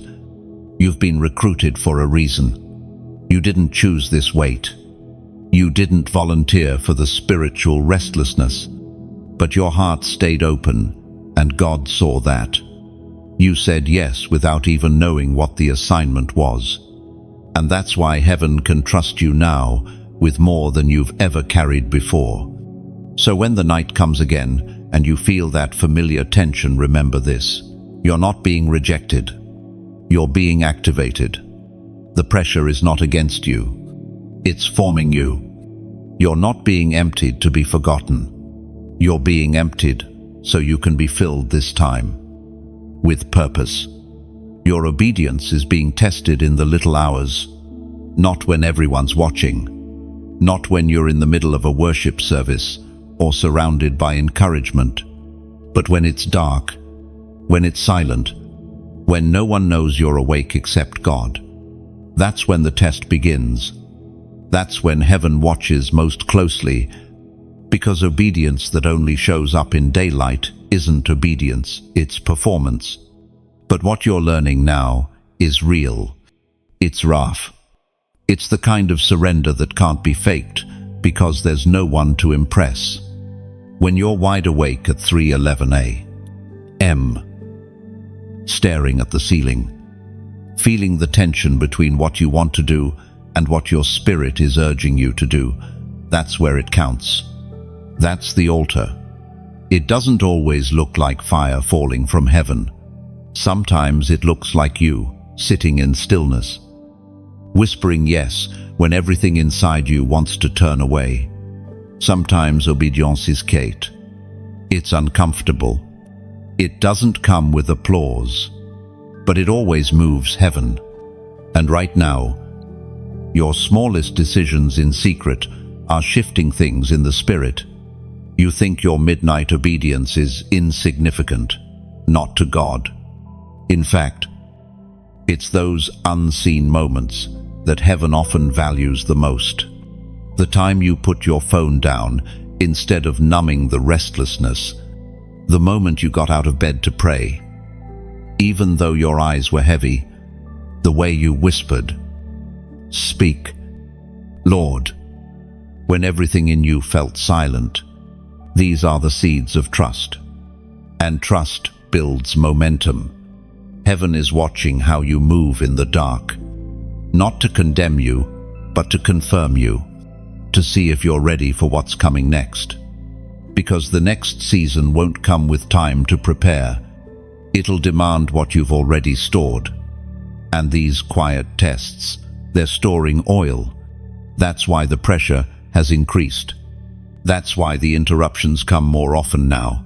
You've been recruited for a reason. You didn't choose this weight. You didn't volunteer for the spiritual restlessness, but your heart stayed open, and God saw that. You said yes without even knowing what the assignment was. And that's why heaven can trust you now with more than you've ever carried before. So when the night comes again and you feel that familiar tension, remember this. You're not being rejected. You're being activated. The pressure is not against you. It's forming you. You're not being emptied to be forgotten. You're being emptied so you can be filled this time with purpose. Your obedience is being tested in the little hours, not when everyone's watching, not when you're in the middle of a worship service or surrounded by encouragement, but when it's dark, when it's silent, when no one knows you're awake except God. That's when the test begins. That's when heaven watches most closely, because obedience that only shows up in daylight isn't obedience, it's performance. But what you're learning now is real. It's rough. It's the kind of surrender that can't be faked, because there's no one to impress. When you're wide awake at 3:11 a.m., staring at the ceiling, feeling the tension between what you want to do and what your spirit is urging you to do, that's where it counts. That's the altar. It doesn't always look like fire falling from heaven. Sometimes it looks like you, sitting in stillness, whispering yes when everything inside you wants to turn away. Sometimes obedience is Kate. It's uncomfortable. It doesn't come with applause, but it always moves heaven. And right now, your smallest decisions in secret are shifting things in the spirit. You think your midnight obedience is insignificant, not to God. In fact, it's those unseen moments that heaven often values the most. The time you put your phone down instead of numbing the restlessness. The moment you got out of bed to pray. Even though your eyes were heavy, the way you whispered, "Speak, Lord," when everything in you felt silent. These are the seeds of trust. And trust builds momentum. Heaven is watching how you move in the dark, not to condemn you, but to confirm you, to see if you're ready for what's coming next. Because the next season won't come with time to prepare. It'll demand what you've already stored. And these quiet tests, they're storing oil. That's why the pressure has increased. That's why the interruptions come more often now.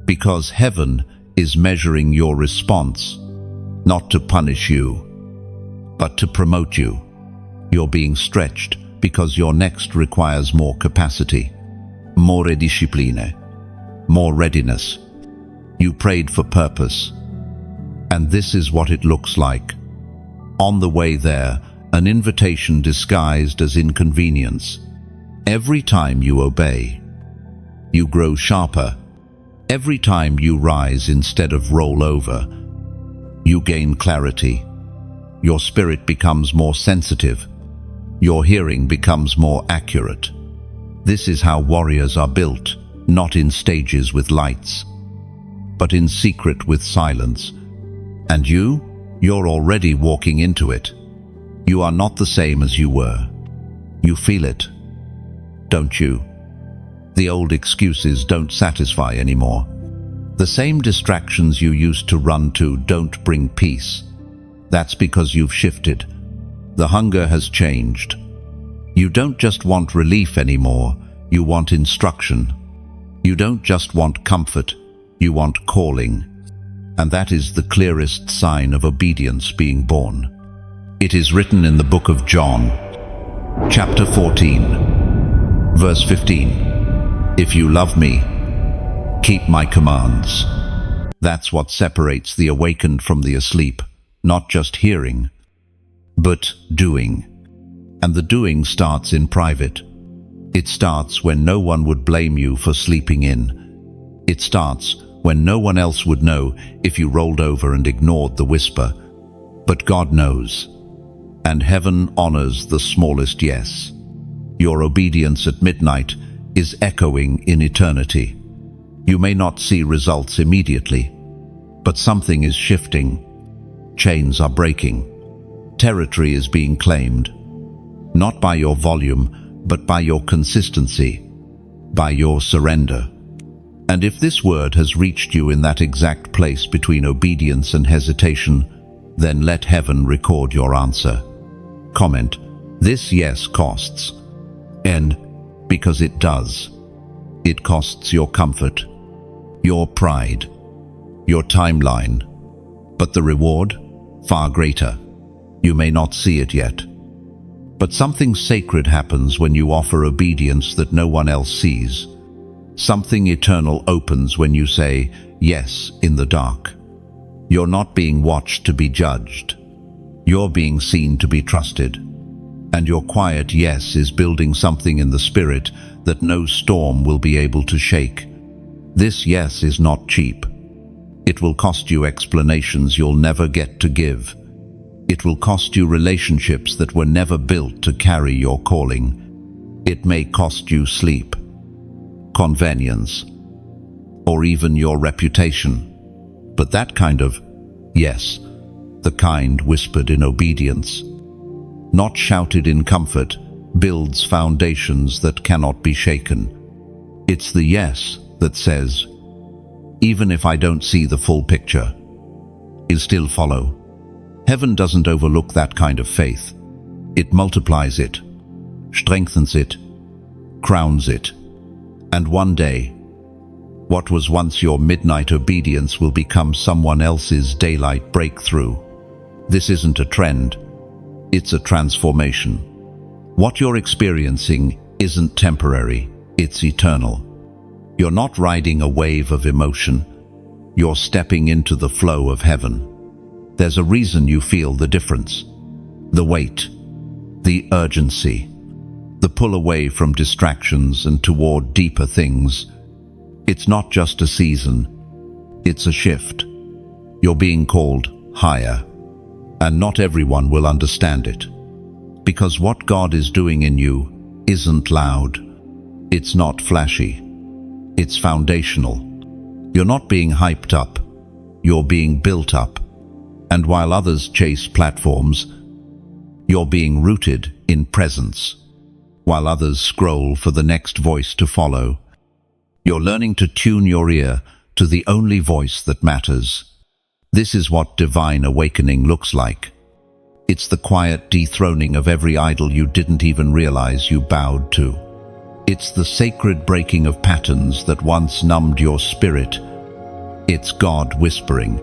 Because heaven is measuring your response, not to punish you, but to promote you. You're being stretched because your next requires more capacity, more discipline, more readiness. You prayed for purpose, and this is what it looks like. On the way there, an invitation disguised as inconvenience. Every time you obey, you grow sharper. Every time you rise instead of roll over, you gain clarity. Your spirit becomes more sensitive. Your hearing becomes more accurate. This is how warriors are built, not in stages with lights, but in secret with silence. And you're already walking into it. You are not the same as you were. You feel it, don't you? The old excuses don't satisfy anymore. The same distractions you used to run to don't bring peace. That's because you've shifted. The hunger has changed. You don't just want relief anymore, you want instruction. You don't just want comfort, you want calling. And that is the clearest sign of obedience being born. It is written in the book of John, chapter 14, verse 15. If you love me, keep my commands. That's what separates the awakened from the asleep, not just hearing, but doing. And the doing starts in private. It starts when no one would blame you for sleeping in. It starts when no one else would know if you rolled over and ignored the whisper. But God knows. And heaven honors the smallest yes. Your obedience at midnight is echoing in eternity. You may not see results immediately, but something is shifting. Chains are breaking. Territory is being claimed. Not by your volume, but by your consistency, by your surrender. And if this word has reached you in that exact place between obedience and hesitation, then let heaven record your answer. Comment, "This yes costs." And because it does. It costs your comfort. your pride, your timeline. But the reward? Far greater. You may not see it yet. But something sacred happens when you offer obedience that no one else sees. Something eternal opens when you say yes in the dark. You're not being watched to be judged. You're being seen to be trusted. And your quiet yes is building something in the spirit that no storm will be able to shake. This yes is not cheap. It will cost you explanations you'll never get to give. It will cost you relationships that were never built to carry your calling. It may cost you sleep, convenience, or even your reputation. But that kind of yes, the kind whispered in obedience, not shouted in comfort, builds foundations that cannot be shaken. It's the yes that says, even if I don't see the full picture, I'll still follow. Heaven doesn't overlook that kind of faith. It multiplies it, strengthens it, crowns it. And one day, what was once your midnight obedience will become someone else's daylight breakthrough. This isn't a trend, it's a transformation. What you're experiencing isn't temporary, it's eternal. You're not riding a wave of emotion, you're stepping into the flow of heaven. There's a reason you feel the difference. The weight, the urgency, the pull away from distractions and toward deeper things. It's not just a season, it's a shift. You're being called higher, and not everyone will understand it. Because what God is doing in you isn't loud, it's not flashy, it's foundational. You're not being hyped up, you're being built up. And while others chase platforms, you're being rooted in presence. While others scroll for the next voice to follow, you're learning to tune your ear to the only voice that matters. This is what divine awakening looks like. It's the quiet dethroning of every idol you didn't even realize you bowed to. It's the sacred breaking of patterns that once numbed your spirit. It's God whispering,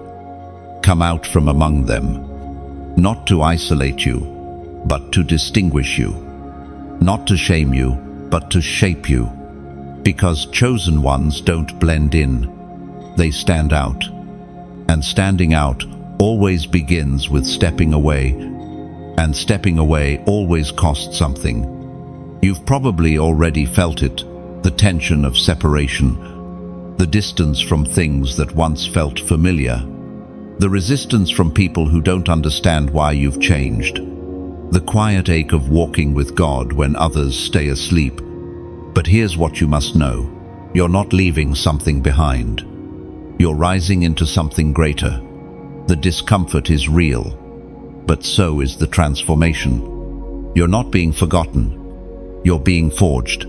come out from among them, not to isolate you, but to distinguish you, not to shame you, but to shape you. Because chosen ones don't blend in, they stand out. And standing out always begins with stepping away, and stepping away always costs something. You've probably already felt it, the tension of separation, the distance from things that once felt familiar, the resistance from people who don't understand why you've changed, the quiet ache of walking with God when others stay asleep. But here's what you must know. You're not leaving something behind. You're rising into something greater. The discomfort is real, but so is the transformation. You're not being forgotten. You're being forged.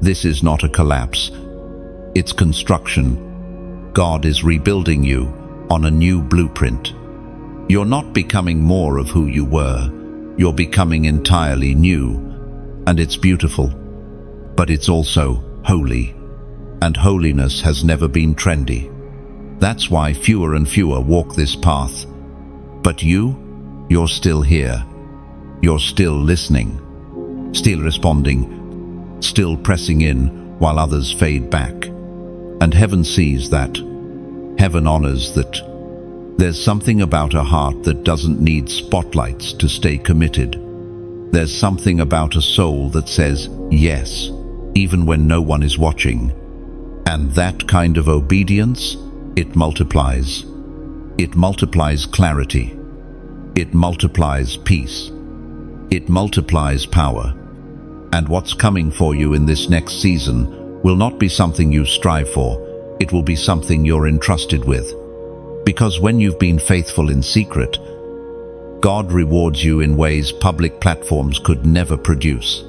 This is not a collapse. It's construction. God is rebuilding you on a new blueprint. You're not becoming more of who you were. You're becoming entirely new. And it's beautiful. But it's also holy. And holiness has never been trendy. That's why fewer and fewer walk this path. But you're still here. You're still listening, still responding, still pressing in while others fade back. And heaven sees that. Heaven honors that. There's something about a heart that doesn't need spotlights to stay committed. There's something about a soul that says yes, even when no one is watching. And that kind of obedience, it multiplies. It multiplies clarity. It multiplies peace. It multiplies power. And what's coming for you in this next season will not be something you strive for. It will be something you're entrusted with. Because when you've been faithful in secret, God rewards you in ways public platforms could never produce.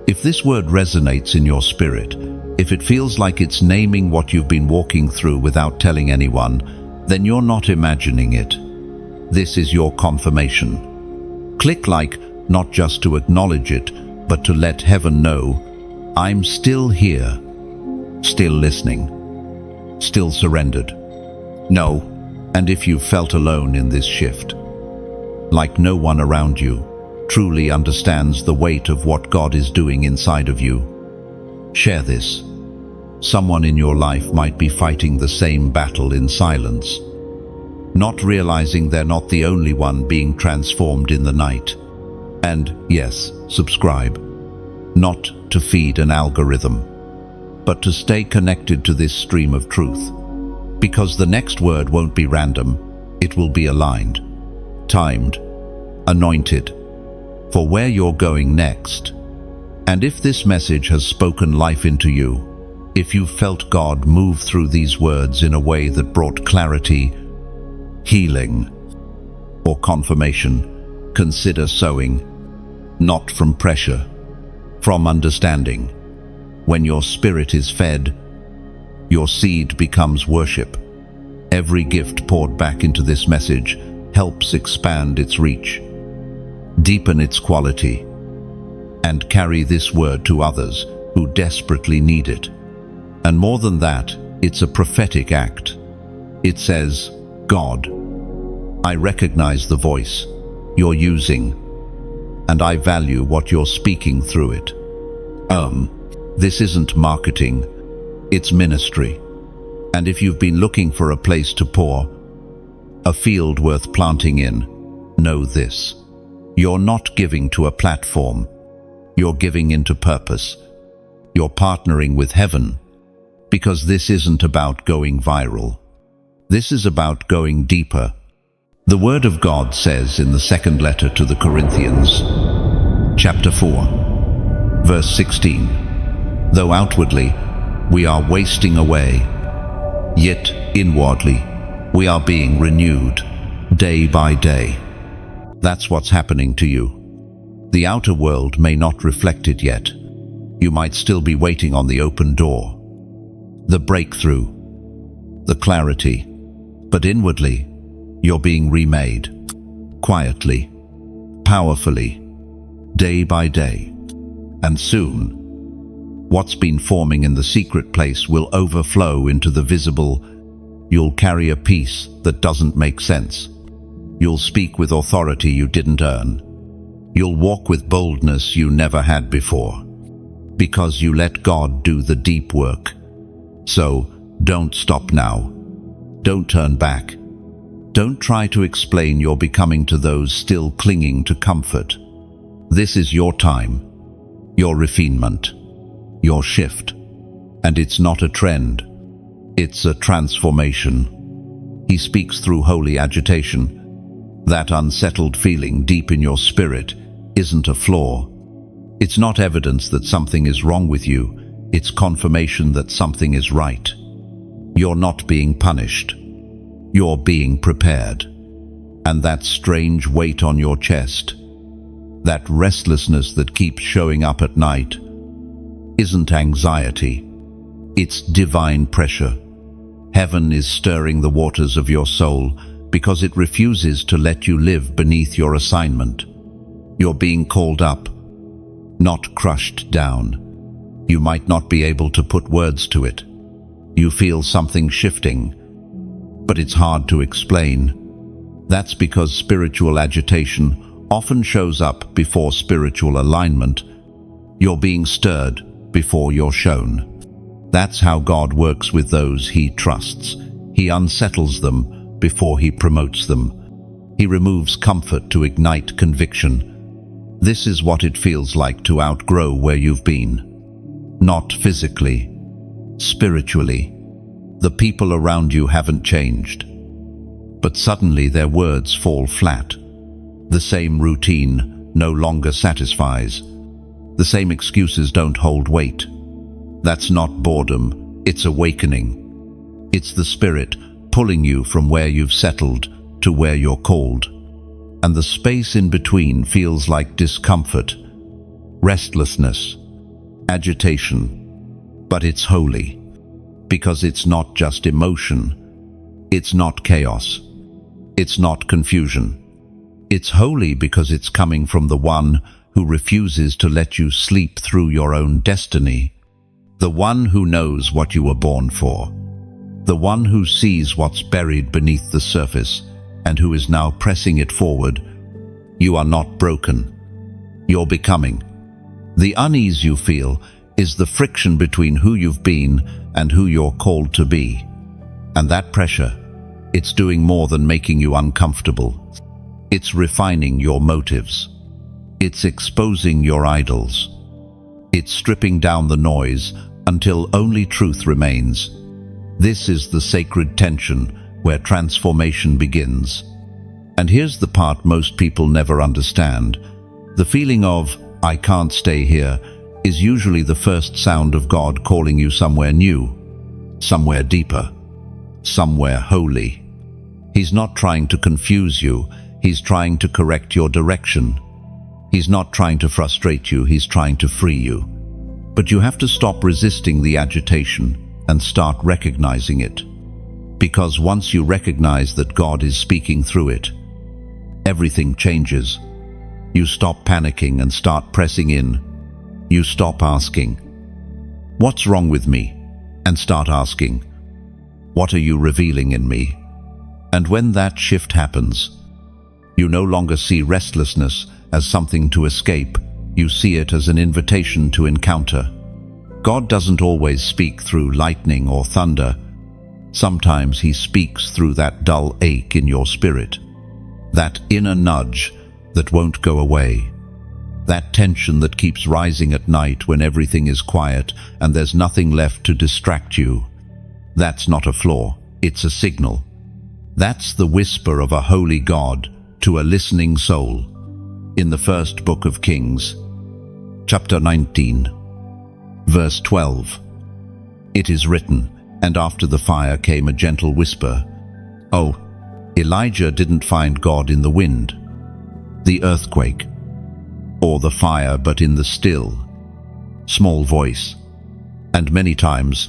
If this word resonates in your spirit, if it feels like it's naming what you've been walking through without telling anyone, then you're not imagining it. This is your confirmation. Click like, not just to acknowledge it, but to let heaven know, I'm still here, still listening, still surrendered? No. And if you felt alone in this shift, like no one around you truly understands the weight of what God is doing inside of you, share this. Someone in your life might be fighting the same battle in silence, not realizing they're not the only one being transformed in the night. And yes, subscribe, not to feed an algorithm, but to stay connected to this stream of truth. Because the next word won't be random, it will be aligned, timed, anointed, for where you're going next. And if this message has spoken life into you, if you felt God move through these words in a way that brought clarity, healing, or confirmation, consider sowing, not from pressure, from understanding. When your spirit is fed, your seed becomes worship. Every gift poured back into this message helps expand its reach, deepen its quality, and carry this word to others who desperately need it. And more than that, it's a prophetic act. It says, God, I recognize the voice you're using, and I value what you're speaking through it. This isn't marketing, it's ministry. And if you've been looking for a place to pour, a field worth planting in, know this. You're not giving to a platform. You're giving into purpose. You're partnering with heaven. Because this isn't about going viral. This is about going deeper. The Word of God says in the second letter to the Corinthians, chapter 4, verse 16, though outwardly we are wasting away, yet inwardly we are being renewed day by day. That's what's happening to you. The outer world may not reflect it yet. You might still be waiting on the open door, the breakthrough, the clarity, but inwardly you're being remade, quietly, powerfully, day by day. And soon, what's been forming in the secret place will overflow into the visible. You'll carry a peace that doesn't make sense. You'll speak with authority you didn't earn. You'll walk with boldness you never had before, because you let God do the deep work. So, don't stop now. Don't turn back. Don't try to explain your becoming to those still clinging to comfort. This is your time, your refinement, your shift. And it's not a trend. It's a transformation. He speaks through holy agitation. That unsettled feeling deep in your spirit isn't a flaw. It's not evidence that something is wrong with you. It's confirmation that something is right. You're not being punished. You're being prepared. And that strange weight on your chest, that restlessness that keeps showing up at night, isn't anxiety. It's divine pressure. Heaven is stirring the waters of your soul because it refuses to let you live beneath your assignment. You're being called up, not crushed down. You might not be able to put words to it. You feel something shifting, but it's hard to explain. That's because spiritual agitation often shows up before spiritual alignment. You're being stirred before you're shown. That's how God works with those He trusts. He unsettles them before He promotes them. He removes comfort to ignite conviction. This is what it feels like to outgrow where you've been. Not physically, spiritually. The people around you haven't changed, but suddenly their words fall flat. The same routine no longer satisfies. The same excuses don't hold weight. That's not boredom, it's awakening. It's the Spirit pulling you from where you've settled to where you're called. And the space in between feels like discomfort, restlessness, agitation. But it's holy, because it's not just emotion. It's not chaos. It's not confusion. It's holy because it's coming from the one who refuses to let you sleep through your own destiny. The one who knows what you were born for. the one who sees what's buried beneath the surface and who is now pressing it forward. You are not broken. You're becoming. The unease you feel is the friction between who you've been and who you're called to be. And that pressure, it's doing more than making you uncomfortable. It's refining your motives. It's exposing your idols. It's stripping down the noise until only truth remains. This is the sacred tension where transformation begins. And here's the part most people never understand. The feeling of, I can't stay here, is usually the first sound of God calling you somewhere new, somewhere deeper, somewhere holy. He's not trying to confuse you, he's trying to correct your direction. He's not trying to frustrate you, he's trying to free you. But you have to stop resisting the agitation and start recognizing it. Because once you recognize that God is speaking through it, everything changes. You stop panicking and start pressing in. You stop asking, "What's wrong with me?" and start asking, "What are you revealing in me?" And when that shift happens, you no longer see restlessness as something to escape. You see it as an invitation to encounter. God doesn't always speak through lightning or thunder. Sometimes he speaks through that dull ache in your spirit, that inner nudge that won't go away, that tension that keeps rising at night when everything is quiet and there's nothing left to distract you. That's not a flaw, it's a signal. That's the whisper of a holy God to a listening soul. In the first book of Kings, chapter 19, verse 12, it is written, "And after the fire came a gentle whisper." Oh, Elijah didn't find God in the wind, the earthquake, or the fire, but in the still, small voice. And many times,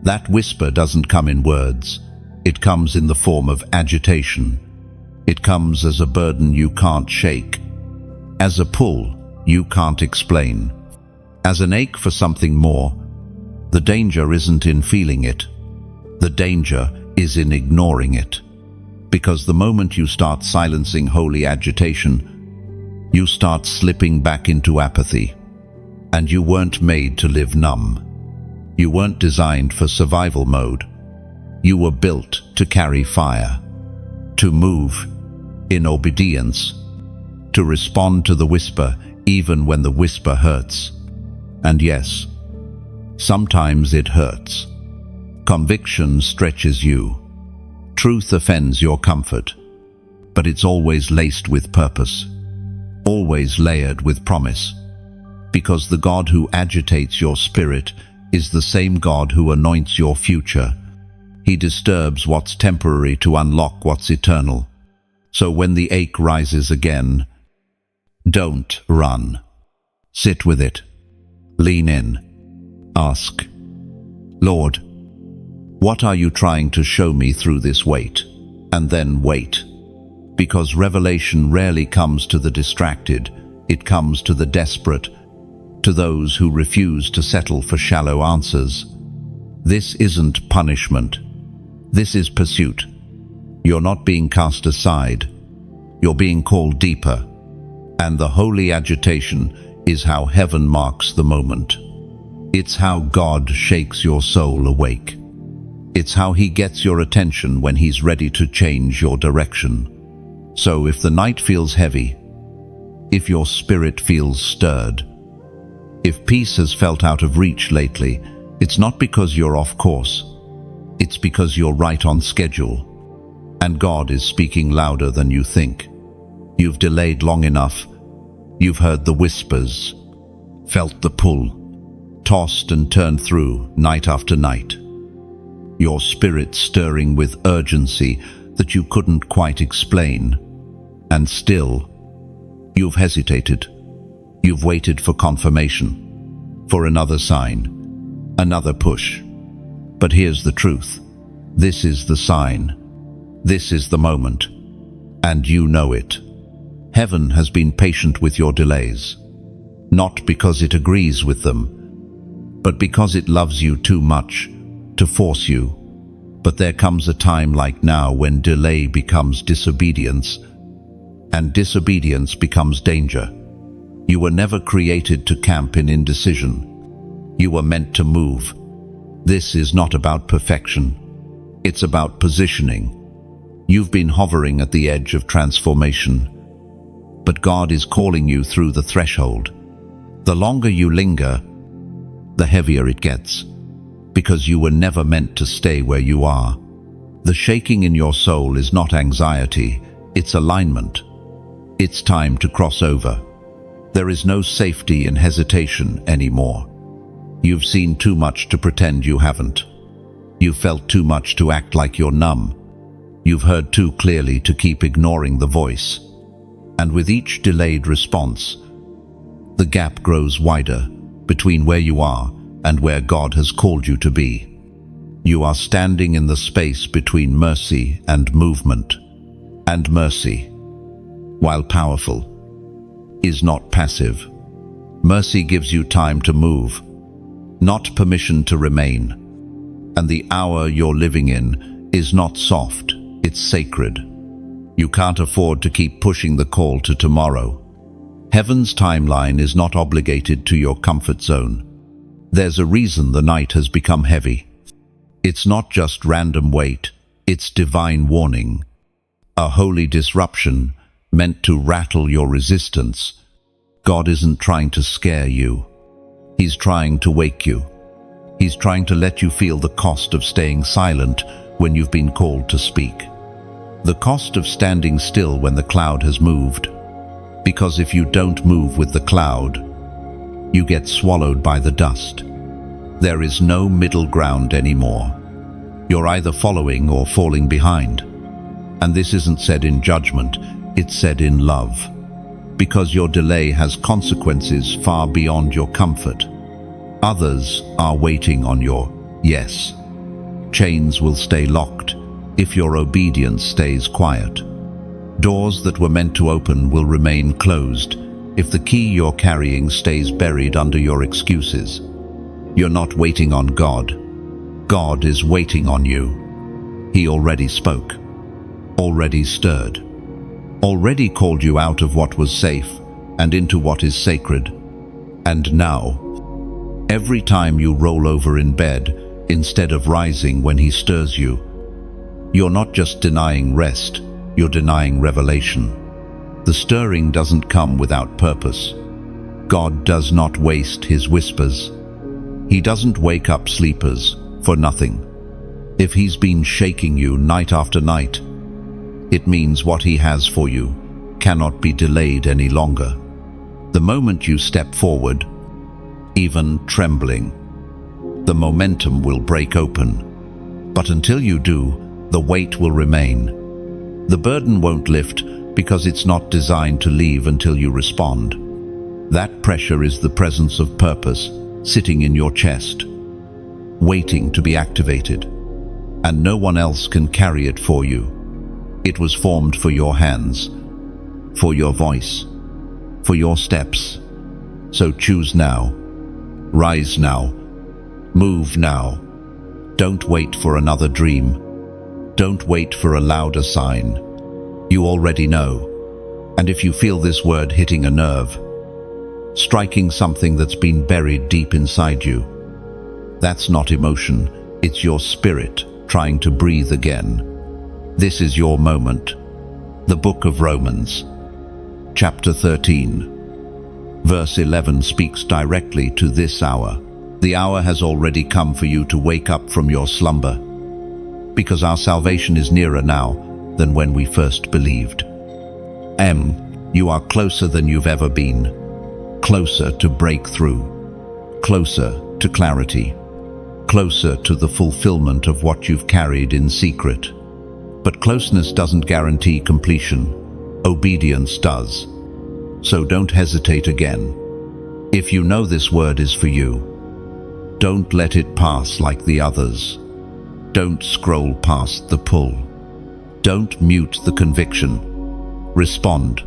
that whisper doesn't come in words. It comes in the form of agitation. It comes as a burden you can't shake, as a pull you can't explain, as an ache for something more. The danger isn't in feeling it. The danger is in ignoring it. Because the moment you start silencing holy agitation, you start slipping back into apathy. And you weren't made to live numb. You weren't designed for survival mode. You were built to carry fire, to move in obedience, to respond to the whisper even when the whisper hurts. And yes, sometimes it hurts. Conviction stretches you. Truth offends your comfort. But it's always laced with purpose, always layered with promise. Because the God who agitates your spirit is the same God who anoints your future. He disturbs what's temporary to unlock what's eternal. So when the ache rises again, don't run. Sit with it. Lean in. Ask, "Lord, what are you trying to show me through this weight?" And then wait. Because revelation rarely comes to the distracted. It comes to the desperate, to those who refuse to settle for shallow answers. This isn't punishment. This is pursuit. You're not being cast aside. You're being called deeper. And the holy agitation is how heaven marks the moment. It's how God shakes your soul awake. It's how he gets your attention when he's ready to change your direction. So if the night feels heavy, if your spirit feels stirred, if peace has felt out of reach lately, it's not because you're off course. It's because you're right on schedule. And God is speaking louder than you think. You've delayed long enough. You've heard the whispers, felt the pull, tossed and turned through night after night. Your spirit stirring with urgency that you couldn't quite explain. And still, you've hesitated. You've waited for confirmation, for another sign, another push. But here's the truth. This is the sign. This is the moment. And you know it. Heaven has been patient with your delays, not because it agrees with them, but because it loves you too much to force you, But there comes a time like now when delay becomes disobedience, and disobedience becomes danger. You were never created to camp in indecision. You were meant to move. This is not about perfection. It's about positioning. You've been hovering at the edge of transformation, but God is calling you through the threshold. The longer you linger, the heavier it gets, because you were never meant to stay where you are. The shaking in your soul is not anxiety, it's alignment. It's time to cross over. There is no safety in hesitation anymore. You've seen too much to pretend you haven't. You've felt too much to act like you're numb. You've heard too clearly to keep ignoring the voice. And with each delayed response, the gap grows wider between where you are and where God has called you to be. You are standing in the space between mercy and movement. And mercy, while powerful, is not passive. Mercy gives you time to move, not permission to remain. And the hour you're living in is not soft, it's sacred. You can't afford to keep pushing the call to tomorrow. Heaven's timeline is not obligated to your comfort zone. There's a reason the night has become heavy. It's not just random weight, it's divine warning. A holy disruption meant to rattle your resistance. God isn't trying to scare you. He's trying to wake you. He's trying to let you feel the cost of staying silent when you've been called to speak. The cost of standing still when the cloud has moved. Because if you don't move with the cloud, you get swallowed by the dust. There is no middle ground anymore. You're either following or falling behind. And this isn't said in judgment, it's said in love. Because your delay has consequences far beyond your comfort. Others are waiting on your yes. Chains will stay locked if your obedience stays quiet. Doors that were meant to open will remain closed if the key you're carrying stays buried under your excuses. You're not waiting on God. God is waiting on you. He already spoke, already stirred, already called you out of what was safe and into what is sacred. And now, every time you roll over in bed, instead of rising when He stirs you, you're not just denying rest, you're denying revelation. The stirring doesn't come without purpose. God does not waste His whispers. He doesn't wake up sleepers for nothing. If He's been shaking you night after night, it means what He has for you cannot be delayed any longer. The moment you step forward, even trembling, the momentum will break open. But until you do, the weight will remain. The burden won't lift because it's not designed to leave until you respond. That pressure is the presence of purpose sitting in your chest, waiting to be activated, and no one else can carry it for you. It was formed for your hands, for your voice, for your steps. So choose now. Rise now. Move now. Don't wait for another dream. Don't wait for a louder sign. You already know. And if you feel this word hitting a nerve, striking something that's been buried deep inside you, that's not emotion, it's your spirit trying to breathe again. This is your moment. The book of Romans, chapter 13, verse 11 speaks directly to this hour. The hour has already come for you to wake up from your slumber, because our salvation is nearer now than when we first believed. You are closer than you've ever been, closer to breakthrough, closer to clarity, closer to the fulfillment of what you've carried in secret. But closeness doesn't guarantee completion. Obedience does. So don't hesitate again. If you know this word is for you, don't let it pass like the others. Don't scroll past the pull. Don't mute the conviction. Respond.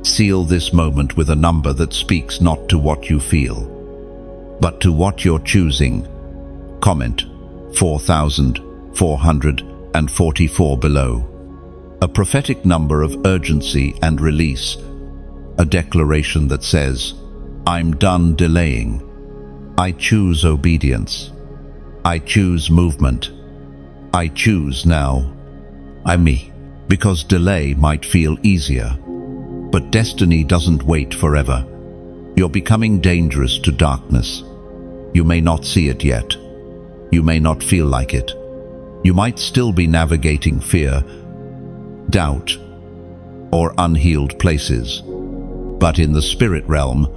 Seal this moment with a number that speaks not to what you feel, but to what you're choosing. Comment 4000 444 below. A prophetic number of urgency and release, a declaration that says, I'm done delaying. I choose obedience. I choose movement. I choose now. I'm me. Because delay might feel easier, but destiny doesn't wait forever. You're becoming dangerous to darkness. You may not see it yet. You may not feel like it. You might still be navigating fear, doubt, or unhealed places. But in the spirit realm,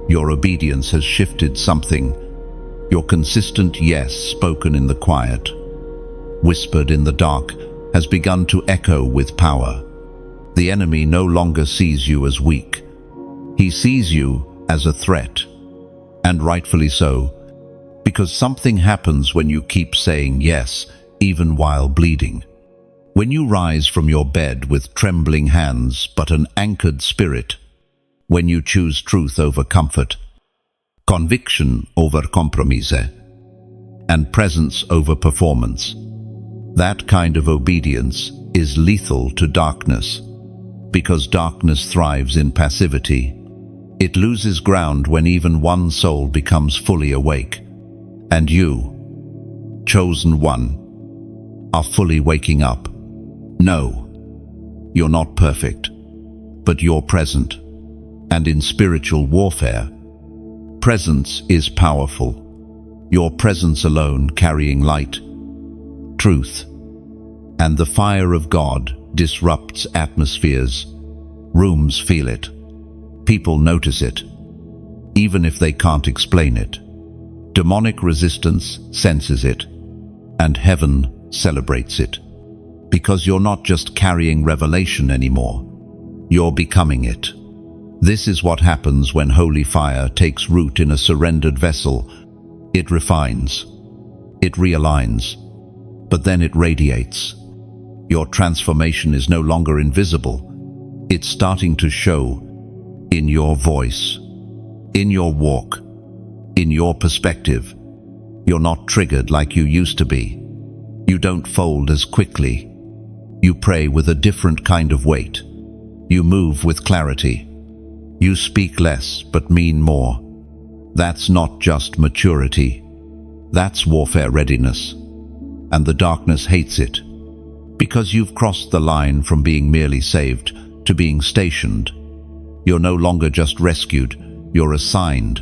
your obedience has shifted something. Your consistent yes spoken in the quiet, whispered in the dark, has begun to echo with power. The enemy no longer sees you as weak. He sees you as a threat. And rightfully so, because something happens when you keep saying yes, even while bleeding. When you rise from your bed with trembling hands but an anchored spirit, when you choose truth over comfort, conviction over compromise, and presence over performance, that kind of obedience is lethal to darkness, because darkness thrives in passivity. It loses ground when even one soul becomes fully awake. And you, chosen one, are fully waking up. No, you're not perfect, but you're present. And in spiritual warfare, presence is powerful. Your presence alone carrying light, truth, and the fire of God disrupts atmospheres. Rooms feel it. People notice it, even if they can't explain it. Demonic resistance senses it, and heaven celebrates it. Because you're not just carrying revelation anymore, you're becoming it. This is what happens when holy fire takes root in a surrendered vessel. It refines, it realigns, but then it radiates. Your transformation is no longer invisible. It's starting to show in your voice, in your walk, in your perspective. You're not triggered like you used to be. You don't fold as quickly. You pray with a different kind of weight. You move with clarity. You speak less but mean more. That's not just maturity. That's warfare readiness. And the darkness hates it. Because you've crossed the line from being merely saved to being stationed. You're no longer just rescued, you're assigned.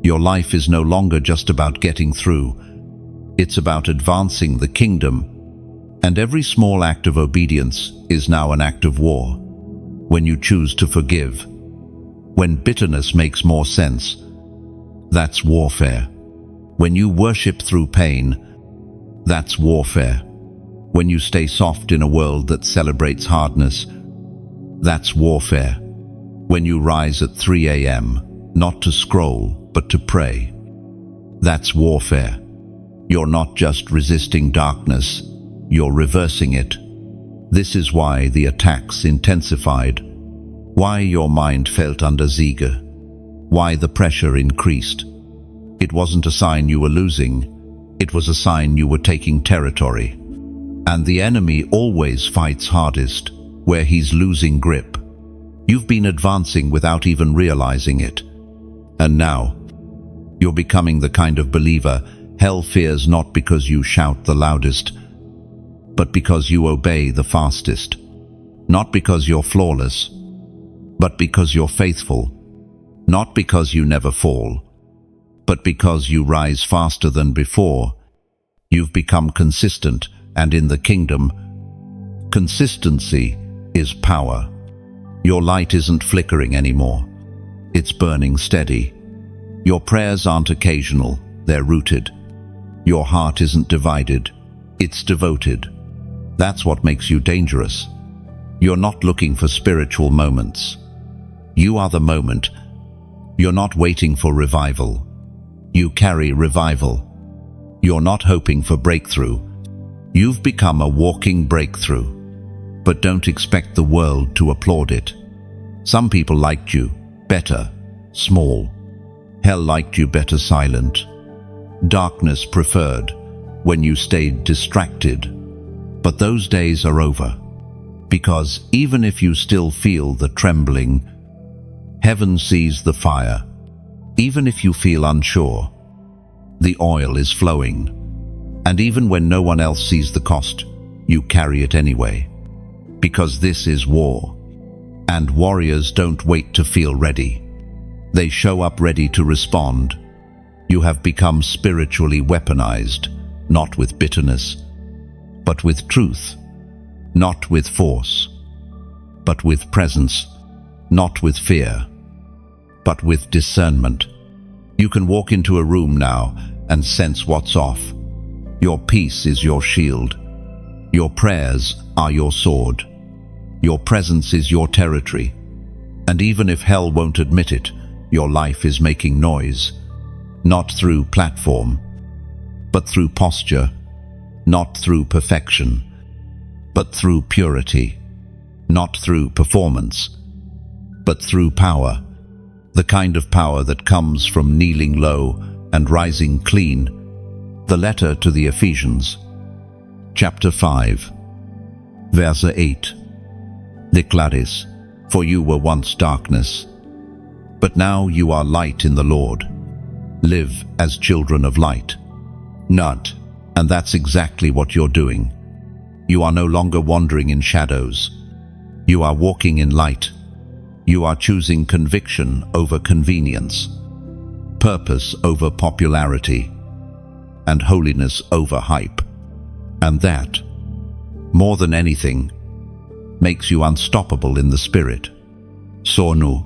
Your life is no longer just about getting through. It's about advancing the kingdom. And every small act of obedience is now an act of war. When you choose to forgive, when bitterness makes more sense, that's warfare. When you worship through pain, that's warfare. When you stay soft in a world that celebrates hardness, that's warfare. When you rise at 3 a.m., not to scroll, but to pray, that's warfare. You're not just resisting darkness, you're reversing it. This is why the attacks intensified, why your mind felt under siege, why the pressure increased. It wasn't a sign you were losing, it was a sign you were taking territory. And the enemy always fights hardest where he's losing grip. You've been advancing without even realizing it. And now, you're becoming the kind of believer hell fears not because you shout the loudest, but because you obey the fastest. Not because you're flawless, but because you're faithful. Not because you never fall, but because you rise faster than before. You've become consistent, and in the kingdom, consistency is power. Your light isn't flickering anymore. It's burning steady. Your prayers aren't occasional, they're rooted. Your heart isn't divided, it's devoted. That's what makes you dangerous. You're not looking for spiritual moments. You are the moment. You're not waiting for revival. You carry revival. You're not hoping for breakthrough. You've become a walking breakthrough. But don't expect the world to applaud it. Some people liked you better, small. Hell liked you better, silent. Darkness preferred when you stayed distracted. But those days are over, because even if you still feel the trembling, heaven sees the fire. Even if you feel unsure, the oil is flowing. And even when no one else sees the cost, you carry it anyway. Because this is war. And warriors don't wait to feel ready. They show up ready to respond. You have become spiritually weaponized, not with bitterness, but with truth. Not with force, but with presence. Not with fear, but with discernment. You can walk into a room now and sense what's off. Your peace is your shield. Your prayers are your sword. Your presence is your territory. And even if hell won't admit it, your life is making noise. Not through platform, but through posture. Not through perfection, but through purity. Not through performance, but through power. The kind of power that comes from kneeling low and rising clean. The letter to the Ephesians, chapter 5, verse 8. Declares, for you were once darkness, but now you are light in the Lord. Live as children of light. Not, and that's exactly what you're doing. You are no longer wandering in shadows. You are walking in light. You are choosing conviction over convenience, purpose over popularity, and holiness over hype. And that, more than anything, makes you unstoppable in the spirit. Sonu,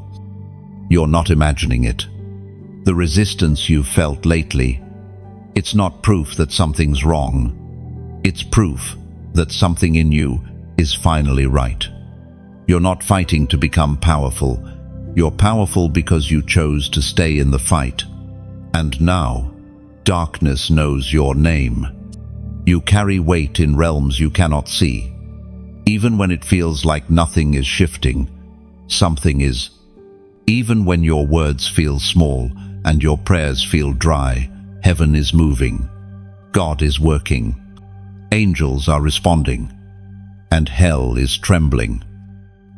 you're not imagining it. The resistance you've felt lately, it's not proof that something's wrong. It's proof that something in you is finally right. You're not fighting to become powerful. You're powerful because you chose to stay in the fight. And now, darkness knows your name. You carry weight in realms you cannot see. Even when it feels like nothing is shifting, something is. Even when your words feel small and your prayers feel dry, heaven is moving. God is working. Angels are responding. And hell is trembling.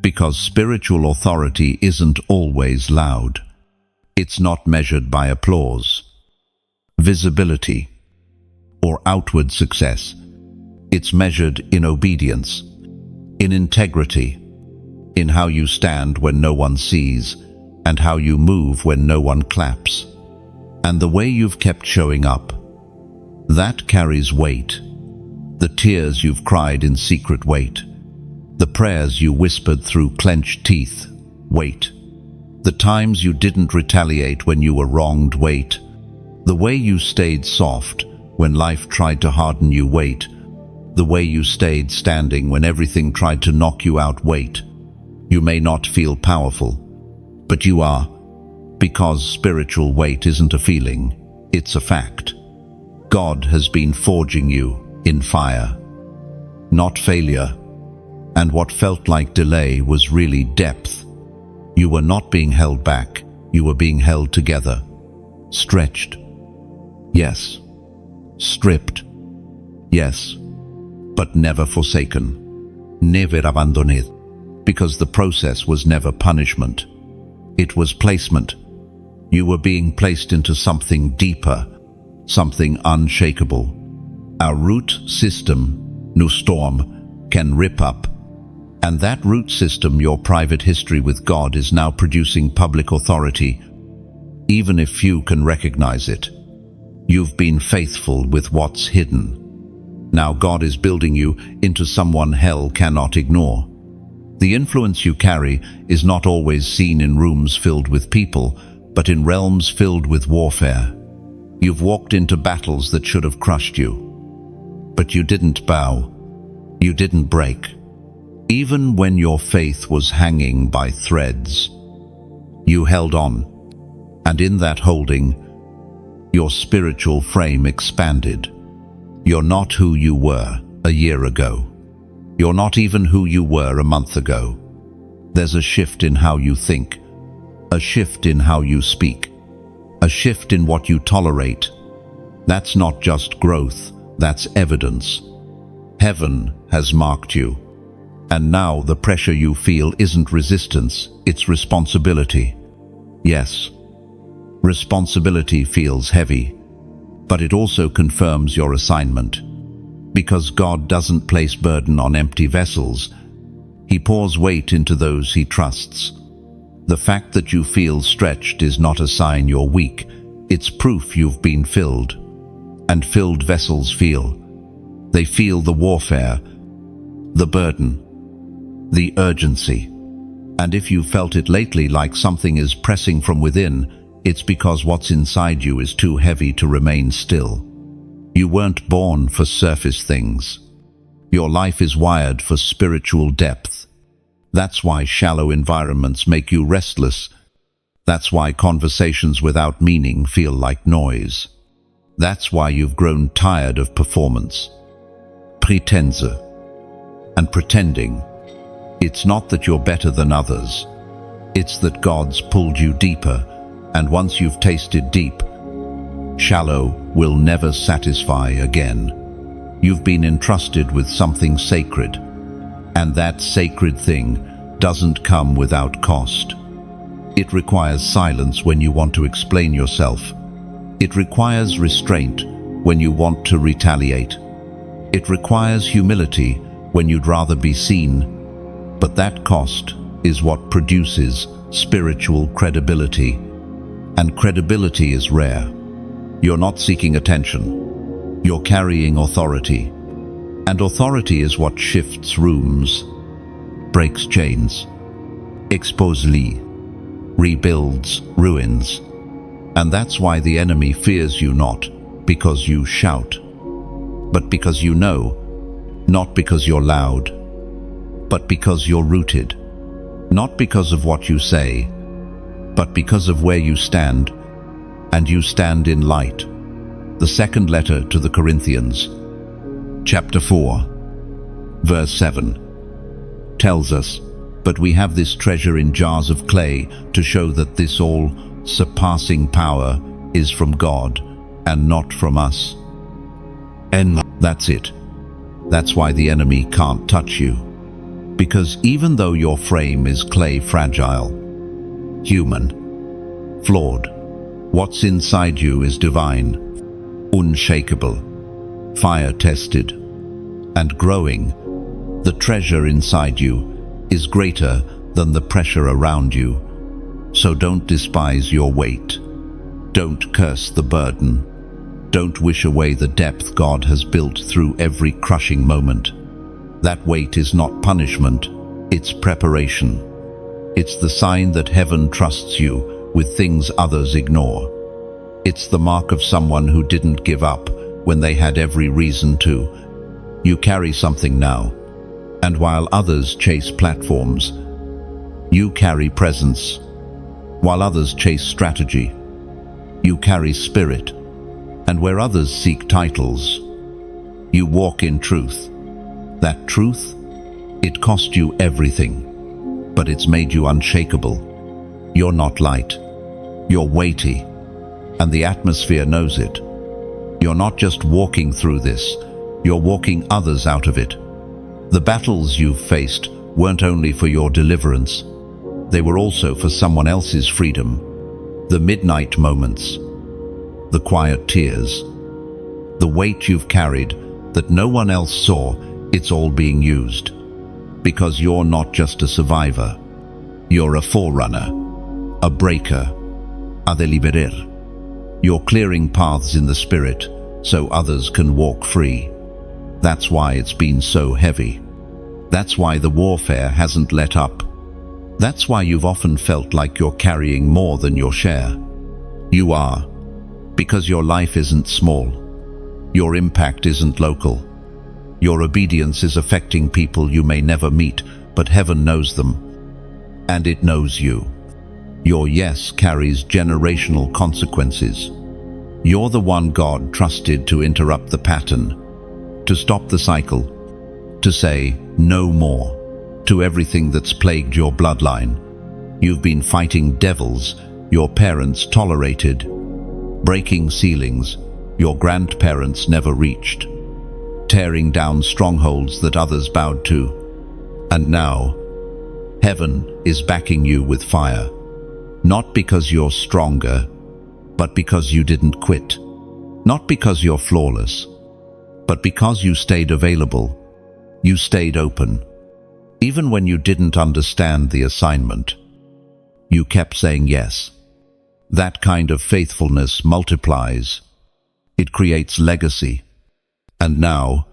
Because spiritual authority isn't always loud. It's not measured by applause, visibility, or outward success. It's measured in obedience, in integrity, in how you stand when no one sees, and how you move when no one claps. And the way you've kept showing up, that carries weight. The tears you've cried in secret weight. The prayers you whispered through clenched teeth, wait. The times you didn't retaliate when you were wronged, wait. The way you stayed soft when life tried to harden you, wait. The way you stayed standing when everything tried to knock you out, wait. You may not feel powerful, but you are, because spiritual weight isn't a feeling, it's a fact. God has been forging you in fire, not failure. And what felt like delay was really depth. You were not being held back, you were being held together. Stretched. Yes. Stripped. Yes. But never forsaken. Never abandoned. Because the process was never punishment. It was placement. You were being placed into something deeper, something unshakable. Our root system, no storm, can rip up. And that root system, your private history with God, is now producing public authority, even if few can recognize it. You've been faithful with what's hidden. Now God is building you into someone hell cannot ignore. The influence you carry is not always seen in rooms filled with people, but in realms filled with warfare. You've walked into battles that should have crushed you. But you didn't bow. You didn't break. Even when your faith was hanging by threads, you held on. And in that holding, your spiritual frame expanded. You're not who you were a year ago. You're not even who you were a month ago. There's a shift in how you think, a shift in how you speak, a shift in what you tolerate. That's not just growth, That's evidence. Heaven has marked you. And now the pressure you feel isn't resistance, it's responsibility. Yes, responsibility feels heavy, but it also confirms your assignment. Because God doesn't place burden on empty vessels, He pours weight into those He trusts. The fact that you feel stretched is not a sign you're weak, it's proof you've been filled. And filled vessels feel. They feel the warfare, the burden, the urgency. And if you felt it lately like something is pressing from within, it's because what's inside you is too heavy to remain still. You weren't born for surface things. Your life is wired for spiritual depth. That's why shallow environments make you restless. That's why conversations without meaning feel like noise. That's why you've grown tired of performance, pretense, and pretending. It's not that you're better than others. It's that God's pulled you deeper, and once you've tasted deep, shallow will never satisfy again. You've been entrusted with something sacred, and that sacred thing doesn't come without cost. It requires silence when you want to explain yourself. It requires restraint when you want to retaliate. It requires humility when you'd rather be seen. But that cost is what produces spiritual credibility. And credibility is rare. You're not seeking attention. You're carrying authority. And authority is what shifts rooms, breaks chains, exposes lie, rebuilds ruins. And that's why the enemy fears you, not because you shout, but because you know, not because you're loud, but because you're rooted, not because of what you say, but because of where you stand, and you stand in light. The second letter to the Corinthians, chapter 4, verse 7, tells us, "But we have this treasure in jars of clay to show that this all-surpassing power is from God and not from us." And that's it. That's why the enemy can't touch you. Because even though your frame is clay fragile, human, flawed, what's inside you is divine, unshakable, fire-tested, and growing. The treasure inside you is greater than the pressure around you. So don't despise your weight. Don't curse the burden. Don't wish away the depth God has built through every crushing moment. That weight is not punishment, it's preparation. It's the sign that heaven trusts you with things others ignore. It's the mark of someone who didn't give up when they had every reason to. You carry something now, and while others chase platforms, you carry presence. While others chase strategy, you carry spirit. And where others seek titles, you walk in truth. That truth, it cost you everything, but it's made you unshakable. You're not light, you're weighty, and the atmosphere knows it. You're not just walking through this, you're walking others out of it. The battles you've faced weren't only for your deliverance, they were also for someone else's freedom. The midnight moments, the quiet tears, the weight you've carried that no one else saw, it's all being used. Because you're not just a survivor, you're a forerunner, a breaker, a deliverer. You're clearing paths in the spirit so others can walk free. That's why it's been so heavy. That's why the warfare hasn't let up. That's why you've often felt like you're carrying more than your share. You are, because your life isn't small. Your impact isn't local. Your obedience is affecting people you may never meet, but heaven knows them. And it knows you. Your yes carries generational consequences. You're the one God trusted to interrupt the pattern, to stop the cycle, to say no more to everything that's plagued your bloodline. You've been fighting devils your parents tolerated, breaking ceilings your grandparents never reached, tearing down strongholds that others bowed to. And now, heaven is backing you with fire. Not because you're stronger, but because you didn't quit. Not because you're flawless, but because you stayed available. You stayed open. Even when you didn't understand the assignment, you kept saying yes. That kind of faithfulness multiplies. It creates legacy. And now,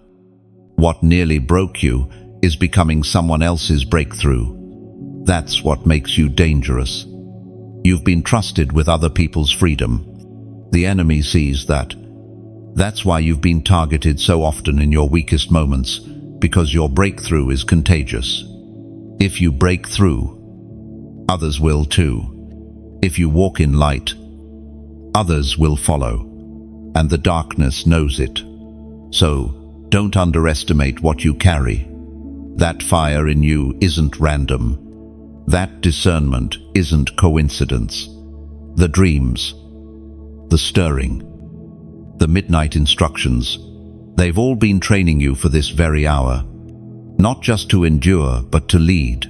what nearly broke you is becoming someone else's breakthrough. That's what makes you dangerous. You've been trusted with other people's freedom. The enemy sees that. That's why you've been targeted so often in your weakest moments, because your breakthrough is contagious. If you break through, others will too. If you walk in light, others will follow. And the darkness knows it. So, don't underestimate what you carry. That fire in you isn't random. That discernment isn't coincidence. The dreams, the stirring, the midnight instructions, they've all been training you for this very hour. Not just to endure, but to lead.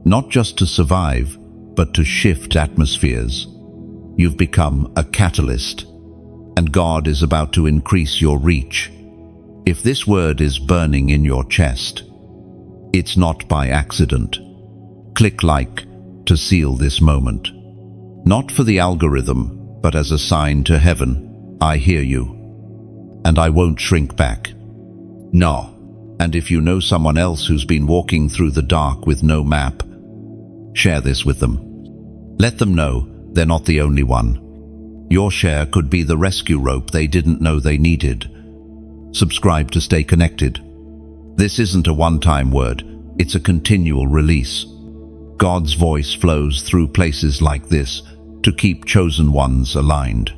Not just to survive, but to shift atmospheres. You've become a catalyst, and God is about to increase your reach. If this word is burning in your chest, it's not by accident. Click like to seal this moment. Not for the algorithm, but as a sign to heaven, I hear you. And I won't shrink back. No. And if you know someone else who's been walking through the dark with no map, share this with them. Let them know they're not the only one. Your share could be the rescue rope they didn't know they needed. Subscribe to stay connected. This isn't a one-time word, it's a continual release. God's voice flows through places like this to keep chosen ones aligned.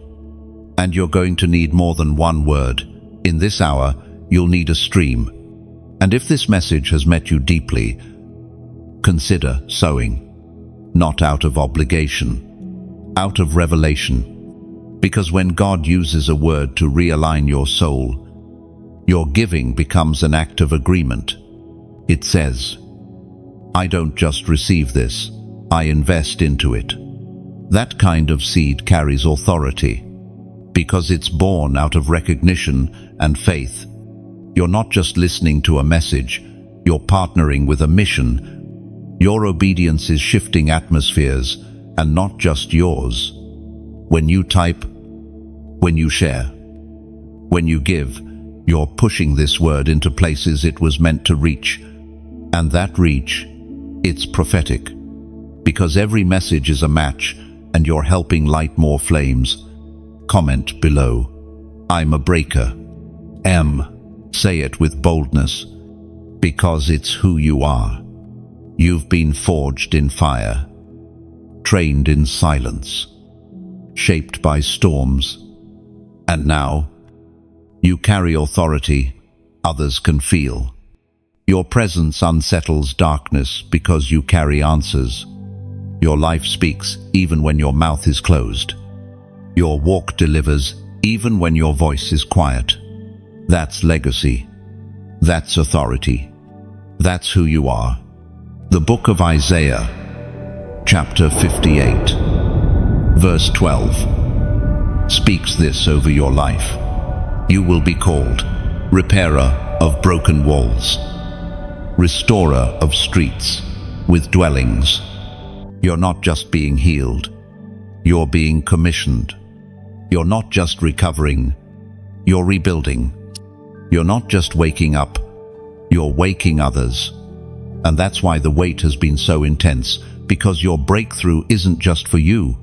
And you're going to need more than one word. In this hour, you'll need a stream. And if this message has met you deeply, consider sowing. Not out of obligation, out of revelation. Because when God uses a word to realign your soul, your giving becomes an act of agreement. It says, I don't just receive this, I invest into it. That kind of seed carries authority, because it's born out of recognition and faith. You're not just listening to a message, you're partnering with a mission. Your obedience is shifting atmospheres, and not just yours. When you type, when you share, when you give, you're pushing this word into places it was meant to reach. And that reach, it's prophetic. Because every message is a match, and you're helping light more flames. Comment below, I'm a breaker. Say it with boldness, because it's who you are. You've been forged in fire, trained in silence, shaped by storms. And now, you carry authority others can feel. Your presence unsettles darkness because you carry answers. Your life speaks even when your mouth is closed. Your walk delivers even when your voice is quiet. That's legacy. That's authority. That's who you are. The book of Isaiah, chapter 58, verse 12, speaks this over your life. You will be called repairer of broken walls, restorer of streets with dwellings. You're not just being healed, you're being commissioned. You're not just recovering, you're rebuilding. You're not just waking up, you're waking others. And that's why the wait has been so intense, because your breakthrough isn't just for you.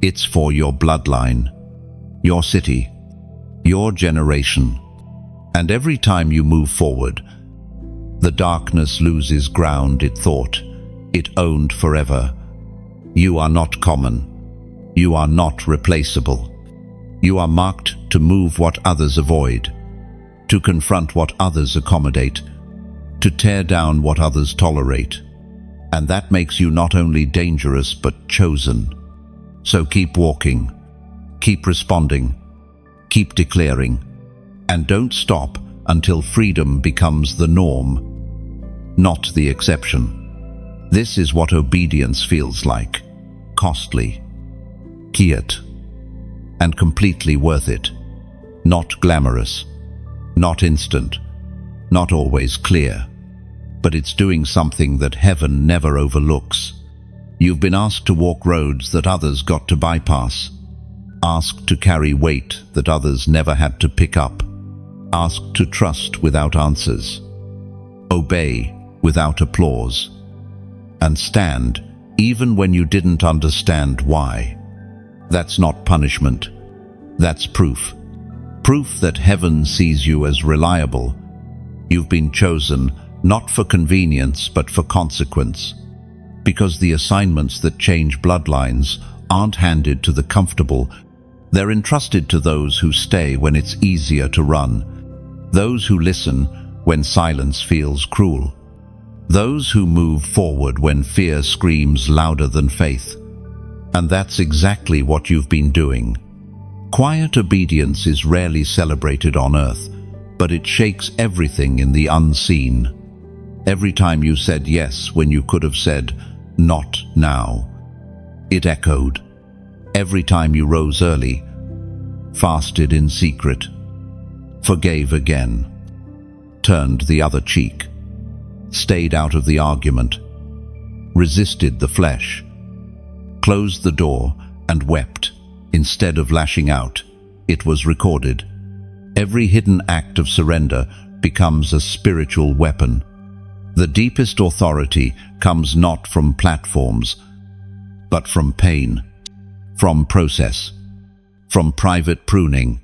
It's for your bloodline, your city, your generation. And every time you move forward, the darkness loses ground it thought it owned forever. You are not common. You are not replaceable. You are marked to move what others avoid, to confront what others accommodate, to tear down what others tolerate. And that makes you not only dangerous but chosen. So keep walking, keep responding, keep declaring, and don't stop until freedom becomes the norm, not the exception. This is what obedience feels like: costly, quiet, and completely worth it. Not glamorous, not instant, not always clear, but it's doing something that heaven never overlooks. You've been asked to walk roads that others got to bypass, asked to carry weight that others never had to pick up, asked to trust without answers, obey without applause, and stand even when you didn't understand why. That's not punishment. That's proof. Proof that heaven sees you as reliable. You've been chosen not for convenience but for consequence. Because the assignments that change bloodlines aren't handed to the comfortable. They're entrusted to those who stay when it's easier to run. Those who listen when silence feels cruel. Those who move forward when fear screams louder than faith. And that's exactly what you've been doing. Quiet obedience is rarely celebrated on earth, but it shakes everything in the unseen. Every time you said yes when you could have said, "Not now," it echoed. Every time you rose early, fasted in secret, forgave again, turned the other cheek, stayed out of the argument, resisted the flesh, closed the door and wept instead of lashing out, it was recorded. Every hidden act of surrender becomes a spiritual weapon. The deepest authority comes not from platforms, but from pain, from process, from private pruning,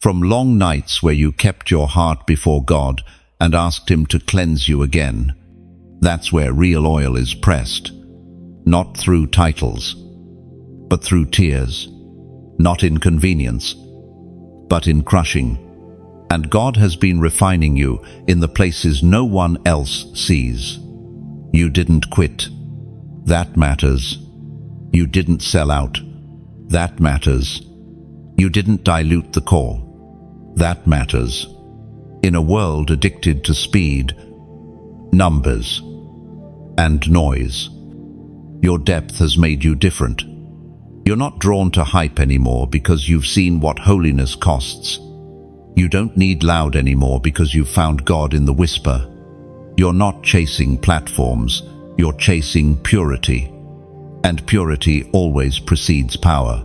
from long nights where you kept your heart before God and asked Him to cleanse you again. That's where real oil is pressed, not through titles, but through tears, not in convenience, but in crushing. And God has been refining you in the places no one else sees. You didn't quit. That matters. You didn't sell out. That matters. You didn't dilute the call. That matters. In a world addicted to speed, numbers, and noise, your depth has made you different. You're not drawn to hype anymore because you've seen what holiness costs. You don't need loud anymore because you've found God in the whisper. You're not chasing platforms, you're chasing purity. And purity always precedes power.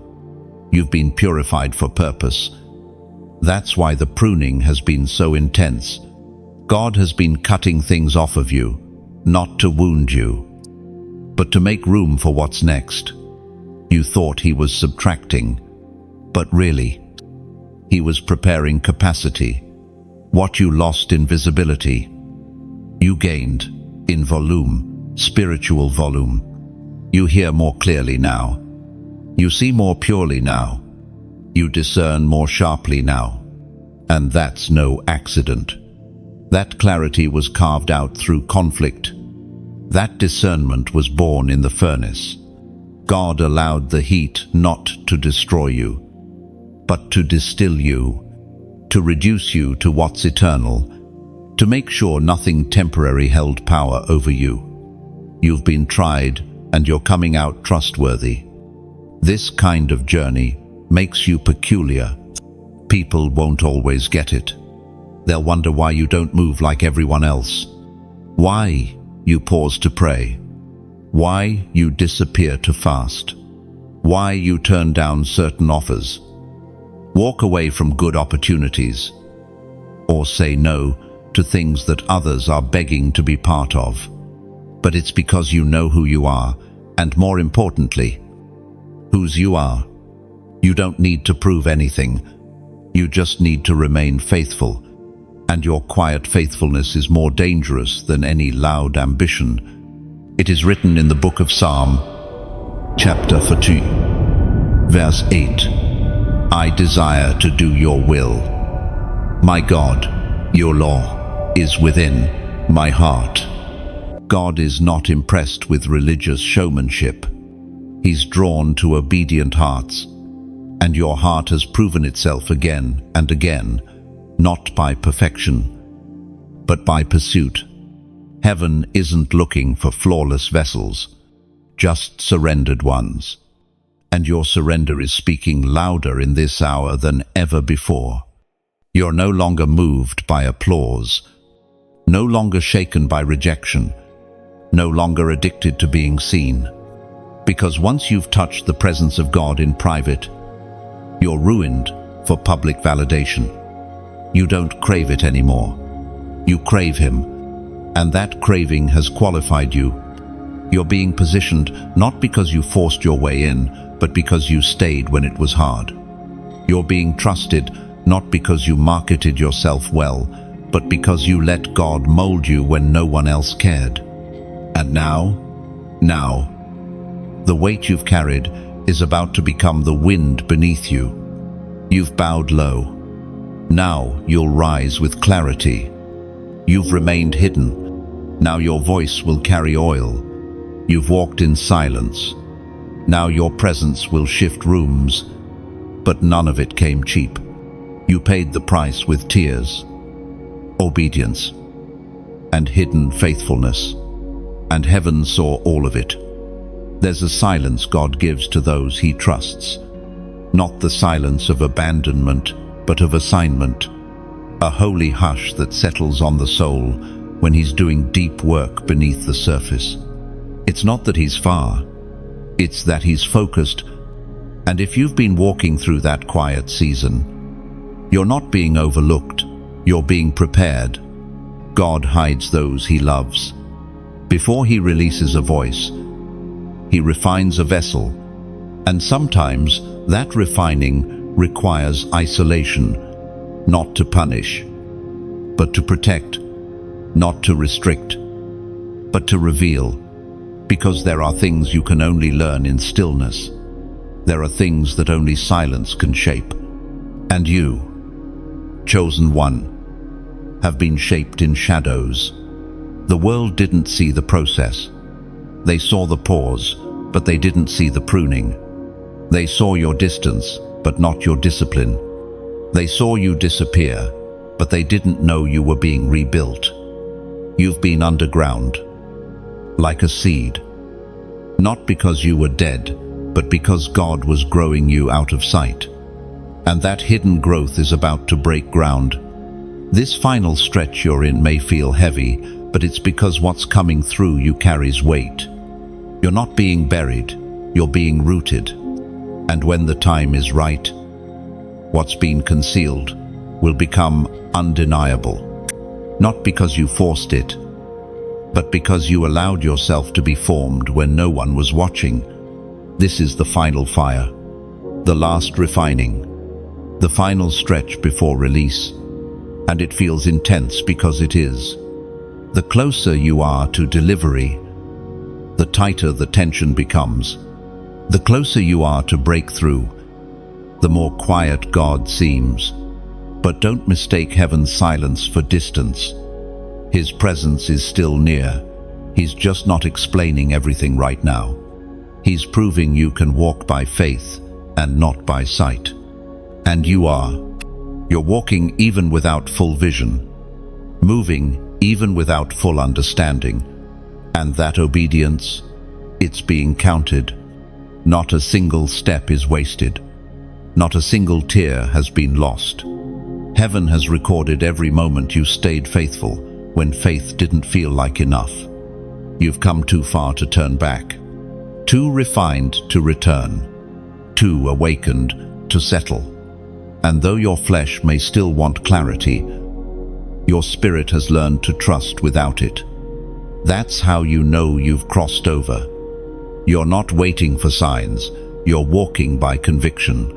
You've been purified for purpose. That's why the pruning has been so intense. God has been cutting things off of you, not to wound you, but to make room for what's next. You thought He was subtracting, but really, He was preparing capacity. What you lost in visibility, you gained in volume, spiritual volume. You hear more clearly now. You see more purely now. You discern more sharply now. And that's no accident. That clarity was carved out through conflict. That discernment was born in the furnace. God allowed the heat not to destroy you, but to distill you, to reduce you to what's eternal, to make sure nothing temporary held power over you. You've been tried, and you're coming out trustworthy. This kind of journey makes you peculiar. People won't always get it. They'll wonder why you don't move like everyone else, why you pause to pray, why you disappear to fast, why you turn down certain offers, walk away from good opportunities, or say no to things that others are begging to be part of. But it's because you know who you are, and more importantly, whose you are. You don't need to prove anything. You just need to remain faithful. And your quiet faithfulness is more dangerous than any loud ambition. It is written in the book of Psalm, chapter 42, verse 8, I desire to do your will. My God, your law is within my heart. God is not impressed with religious showmanship. He's drawn to obedient hearts. And your heart has proven itself again and again. not by perfection, but by pursuit. Heaven isn't looking for flawless vessels, just surrendered ones. And your surrender is speaking louder in this hour than ever before. You're no longer moved by applause, no longer shaken by rejection, no longer addicted to being seen. Because once you've touched the presence of God in private, you're ruined for public validation. You don't crave it anymore. You crave Him, and that craving has qualified you. You're being positioned not because you forced your way in, but because you stayed when it was hard. You're being trusted not because you marketed yourself well, but because you let God mold you when no one else cared. And now, the weight you've carried is about to become the wind beneath you. You've bowed low. Now you'll rise with clarity. You've remained hidden. Now your voice will carry oil. You've walked in silence. Now your presence will shift rooms. But none of it came cheap. You paid the price with tears, obedience, and hidden faithfulness. And heaven saw all of it. There's a silence God gives to those He trusts. Not the silence of abandonment, but of assignment. A holy hush that settles on the soul when He's doing deep work beneath the surface. It's not that He's far, it's that He's focused. And if you've been walking through that quiet season, you're not being overlooked, you're being prepared. God hides those He loves. Before He releases a voice, He refines a vessel. And sometimes that refining requires isolation, not to punish, but to protect, not to restrict, but to reveal. Because there are things you can only learn in stillness. There are things that only silence can shape. And you, chosen one, have been shaped in shadows. The world didn't see the process. They saw the pause, but they didn't see the pruning. They saw your distance, but not your discipline. They saw you disappear, but they didn't know you were being rebuilt. You've been underground, like a seed. Not because you were dead, but because God was growing you out of sight. And that hidden growth is about to break ground. This final stretch you're in may feel heavy, but it's because what's coming through you carries weight. You're not being buried, you're being rooted. And when the time is right, what's been concealed will become undeniable. Not because you forced it, but because you allowed yourself to be formed when no one was watching. This is the final fire, the last refining, the final stretch before release. And it feels intense because it is. The closer you are to delivery, the tighter the tension becomes. The closer you are to breakthrough, the more quiet God seems. But don't mistake heaven's silence for distance. His presence is still near. He's just not explaining everything right now. He's proving you can walk by faith and not by sight. And you are. You're walking even without full vision, moving even without full understanding. And that obedience, it's being counted. Not a single step is wasted. Not a single tear has been lost. Heaven has recorded every moment you stayed faithful when faith didn't feel like enough. You've come too far to turn back, too refined to return, too awakened to settle. And though your flesh may still want clarity, your spirit has learned to trust without it. That's how you know you've crossed over. You're not waiting for signs, you're walking by conviction.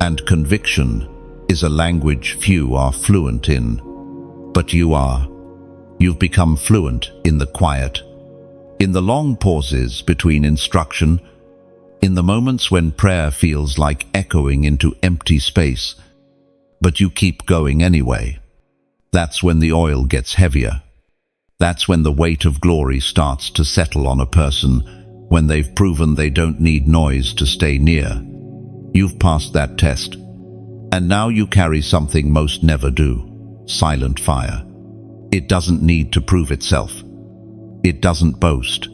And conviction is a language few are fluent in. But you are. You've become fluent in the quiet, in the long pauses between instruction, in the moments when prayer feels like echoing into empty space, but you keep going anyway. That's when the oil gets heavier. That's when the weight of glory starts to settle on a person, when they've proven they don't need noise to stay near. You've passed that test. And now you carry something most never do: silent fire. It doesn't need to prove itself. It doesn't boast.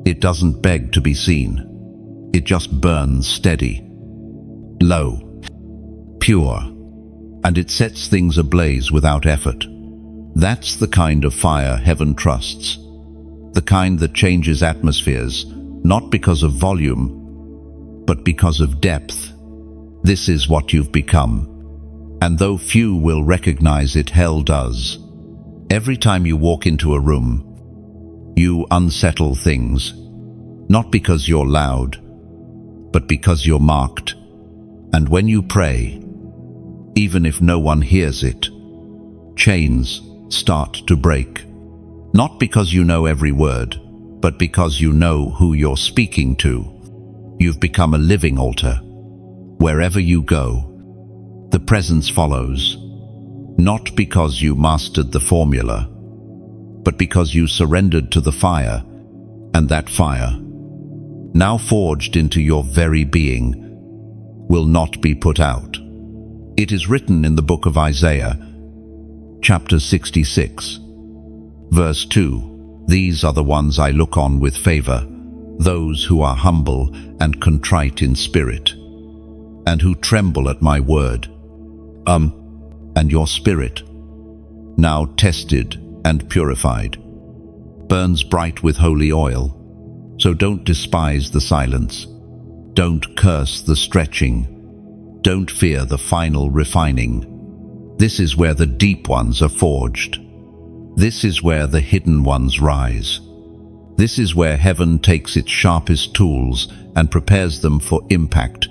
It doesn't beg to be seen. It just burns steady, low, pure, and it sets things ablaze without effort. That's the kind of fire heaven trusts. The kind that changes atmospheres, not because of volume, but because of depth. This is what you've become. And though few will recognize it, hell does. Every time you walk into a room, you unsettle things, not because you're loud, but because you're marked. And when you pray, even if no one hears it, chains start to break. Not because you know every word, but because you know who you're speaking to. You've become a living altar. Wherever you go, the presence follows, not because you mastered the formula, but because you surrendered to the fire, and that fire, now forged into your very being, will not be put out. It is written in the book of Isaiah, chapter 66, verse 2, "These are the ones I look on with favor, those who are humble and contrite in spirit, and who tremble at my word." And your spirit, now tested and purified, burns bright with holy oil. So don't despise the silence. Don't curse the stretching. Don't fear the final refining. This is where the deep ones are forged. This is where the hidden ones rise. This is where heaven takes its sharpest tools and prepares them for impact,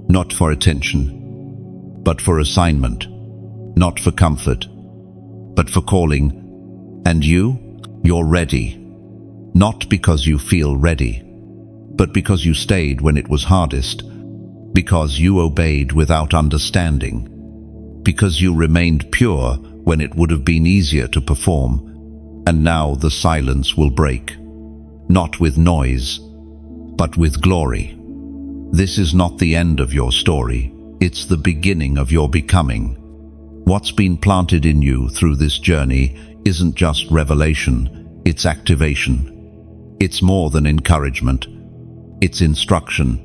not for attention, but for assignment, not for comfort, but for calling. And you're ready, not because you feel ready, but because you stayed when it was hardest, because you obeyed without understanding, because you remained pure when it would have been easier to perform. And now the silence will break, not with noise, but with glory. This is not the end of your story, it's the beginning of your becoming. What's been planted in you through this journey isn't just revelation, it's activation. It's more than encouragement, it's instruction.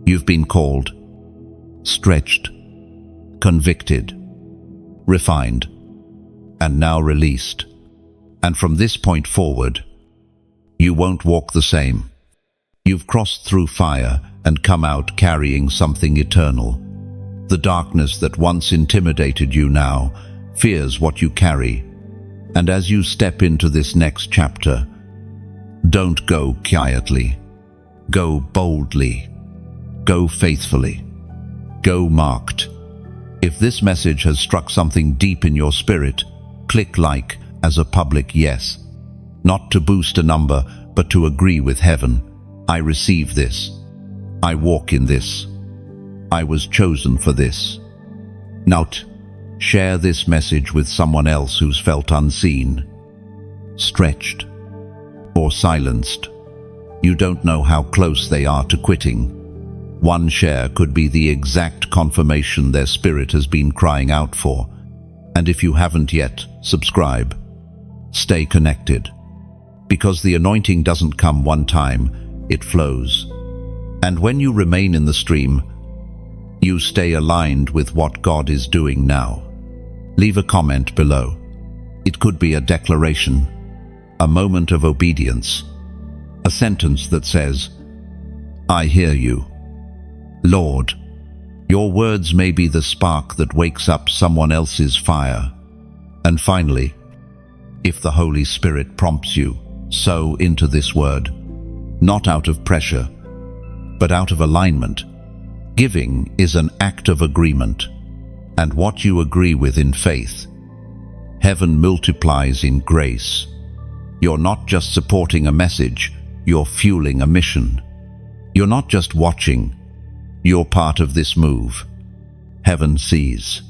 You've been called, stretched, convicted, refined, and now released. And from this point forward, you won't walk the same. You've crossed through fire and come out carrying something eternal. The darkness that once intimidated you now fears what you carry. And as you step into this next chapter, don't go quietly. Go boldly. Go faithfully. Go marked. If this message has struck something deep in your spirit, click like as a public yes. Not to boost a number, but to agree with heaven. I receive this. I walk in this. I was chosen for this. Now share this message with someone else who's felt unseen, stretched, or silenced. You don't know how close they are to quitting. One share could be the exact confirmation their spirit has been crying out for. And if you haven't yet, subscribe. Stay connected. Because the anointing doesn't come one time, it flows. And when you remain in the stream, you stay aligned with what God is doing now. Leave a comment below. It could be a declaration, a moment of obedience, a sentence that says, "I hear you, Lord." Your words may be the spark that wakes up someone else's fire. And finally, if the Holy Spirit prompts you, sow into this word, not out of pressure, but out of alignment. Giving is an act of agreement, and what you agree with in faith, heaven multiplies in grace. You're not just supporting a message, you're fueling a mission. You're not just watching, you're part of this move. Heaven sees,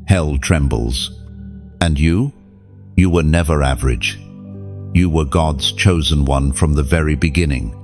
hell trembles, and you were never average. You were God's chosen one from the very beginning.